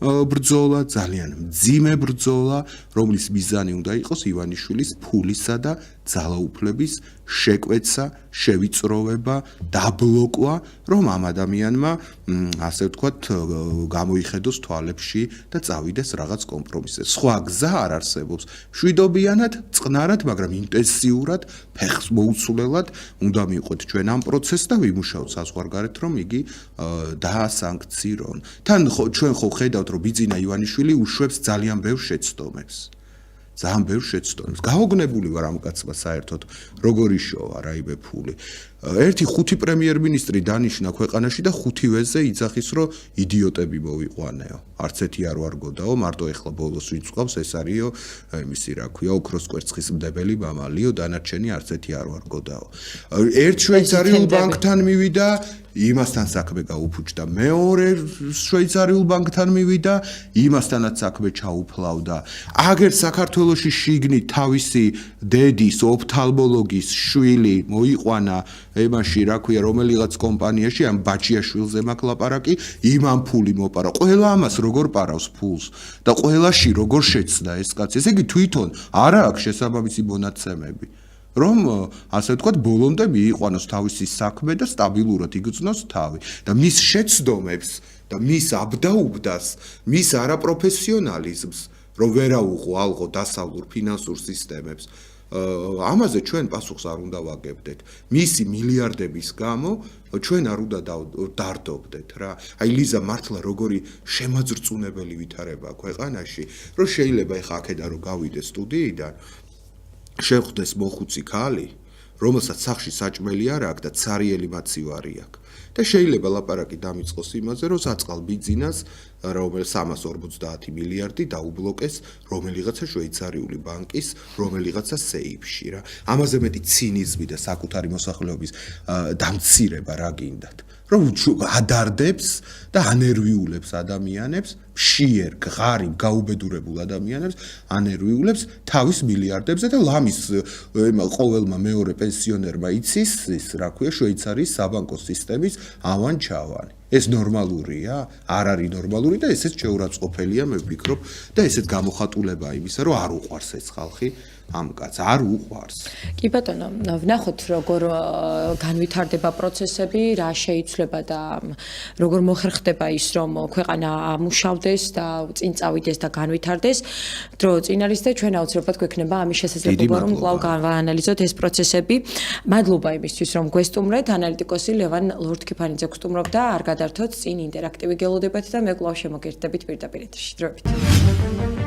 S2: ბრძოლა ძალიან მძიმე ბრძოლა რომლის მიზანი უნდა იყოს ივანიშვილის ფულისა და ძალაუფლების შეკვეცა შევიწროვება დაბლოკვა რომ ამ ადამიანმა ასე ვთქვათ გამოიხედოს თვალებში და წავიდეს რაღაც კომპრომისზე სხვა გზა არ არსებობს მშვიდობიანად წყნარად მაგრამ ინტენსიურად ფეხს მოუცვლელად უნდა მიყვეთ ჩვენ ამ პროცესს და ვიმუშაოთ საზღვარგარეთ რომ იგი დაასანქცირონ თან ჩვენ ხო ხედავთ რომ ბიძინა ივანიშვილი უშვებს ძალიან ბევრ შეცდომებს ძალიან ბევრ შეცდომებს გაოგნებული ვარ ამ კაცმა საერთოდ როგორი შოვა რაიმე ფული ერთი 5 პრემიერ-მინისტრი დანიშნა ქვეყანაში და 5-ვეზე იძახის რომ იდიოტები მოვიყვანეო არც ერთი არ ვარგოდაო მარტო ეხლა ბოლოს ვინც ყავს ეს არისო იმისი რა ქვია ოქროს კვერცხის მდებელი მამალიო დანარჩენი არც ერთი არ ვარგოდაო ერთ შვეიცარიულ ბანკთან მივიდა იმასთან საქმე გაუფუჭდა მეორე შვეიცარიულ ბანკთან მივიდა იმასთანაც საქმე ჩაუფლავდა აგერ საქართველოში შიგნით თავისი დედის ოფთალმოლოგის შვილი მოიყვანა ემაში რა ქვია რომელიღაც კომპანიაში ამ ბაჩიაშვილზე მაქვს ლაპარაკი იმან ფული მოპარა ყველა ამას როგორ პარავს ფულს და ყველაში როგორ შეცდა ეს კაცი ესე იგი თვითონ არა აქვს შესაბამისი მონაცემები რომ ასე ვთქვათ ბოლომდე მიიყვანოს თავისი საქმე და სტაბილურად იგრძნოს თავი და მის შეცდომებს და მის აბდაუბდას მის არაპროფესიონალიზმს რომ ვერაუღო ალღო დასავლურ ფინანსურ სისტემებს ამაზე ჩვენ პასუხს არ უნდა ვაგებდეთ მისი მილიარდების გამო ჩვენ არ უნდა დარდობდეთ რა აი ლიზა მართლა როგორი შემაძრწუნებელი ვითარება ქვეყანაში რომ შეიძლება ეხა აქედან რომ გავიდე სტუდიიდან შეხვდეს მოხუცი ქალი რომელსაც სახში საჭმელი არ აქვს და ცარიელი მაცივარი აქვს. და შეიძლება ლაპარაკი დამიწყოს იმაზე, რომ საწყალ ბიძინას, რომელიც 350 მილიარდი დაუბლოკეს რომელიღაცა შვეიცარიული ბანკის რომელიღაცა სეიფში რა. ამაზე მეტი ცინიზმი და საკუთარი მოსახლეობის დამცირება რა გინდათ. რომ ადარდებს და ანერვიულებს ადამიანებს, მშიერ, ღარიბ, გაუბედურებულ ადამიანებს ანერვიულებს თავის მილიარდებზე და ლამის ყოველმა მეორე პენსიონერმა იცის ის, რა ქვია, შვეიცარიის საბანკო სისტემის ავან-ჩავანი. ეს ნორმალურია? არ არის ნორმალური და ესეც შეურაცხყოფელია, მე ვფიქრობ, და ესეც გამოხატულება იმისა, რომ არ უყვარს ეს ხალხი ამ კაცს, არ უყვარს.
S1: კი ბატონო, ვნახოთ როგორ განვითარდება პროცესები, რა შეიცვლება და როგორ მოხერხდება ის, რომ ქვეყანა ამუშავდეს და წინ წავიდეს და განვითარდეს. დრო წინ არის და ჩვენ აუცილებლად გვექნება ამის შესაძლებლობა, რომ კვლავ გავაანალიზოთ ეს პროცესები. მადლობა იმისთვის, რომ გვესტუმრეთ. ანალიტიკოსი ლევან ლორთქიფანიძე გვსტუმრობდა, არ გადართოთ წინ ინტერაქტივი გელოდებათ და მე კვლავ შემოგერთდებით პირდაპირ ეთერში. დროებით.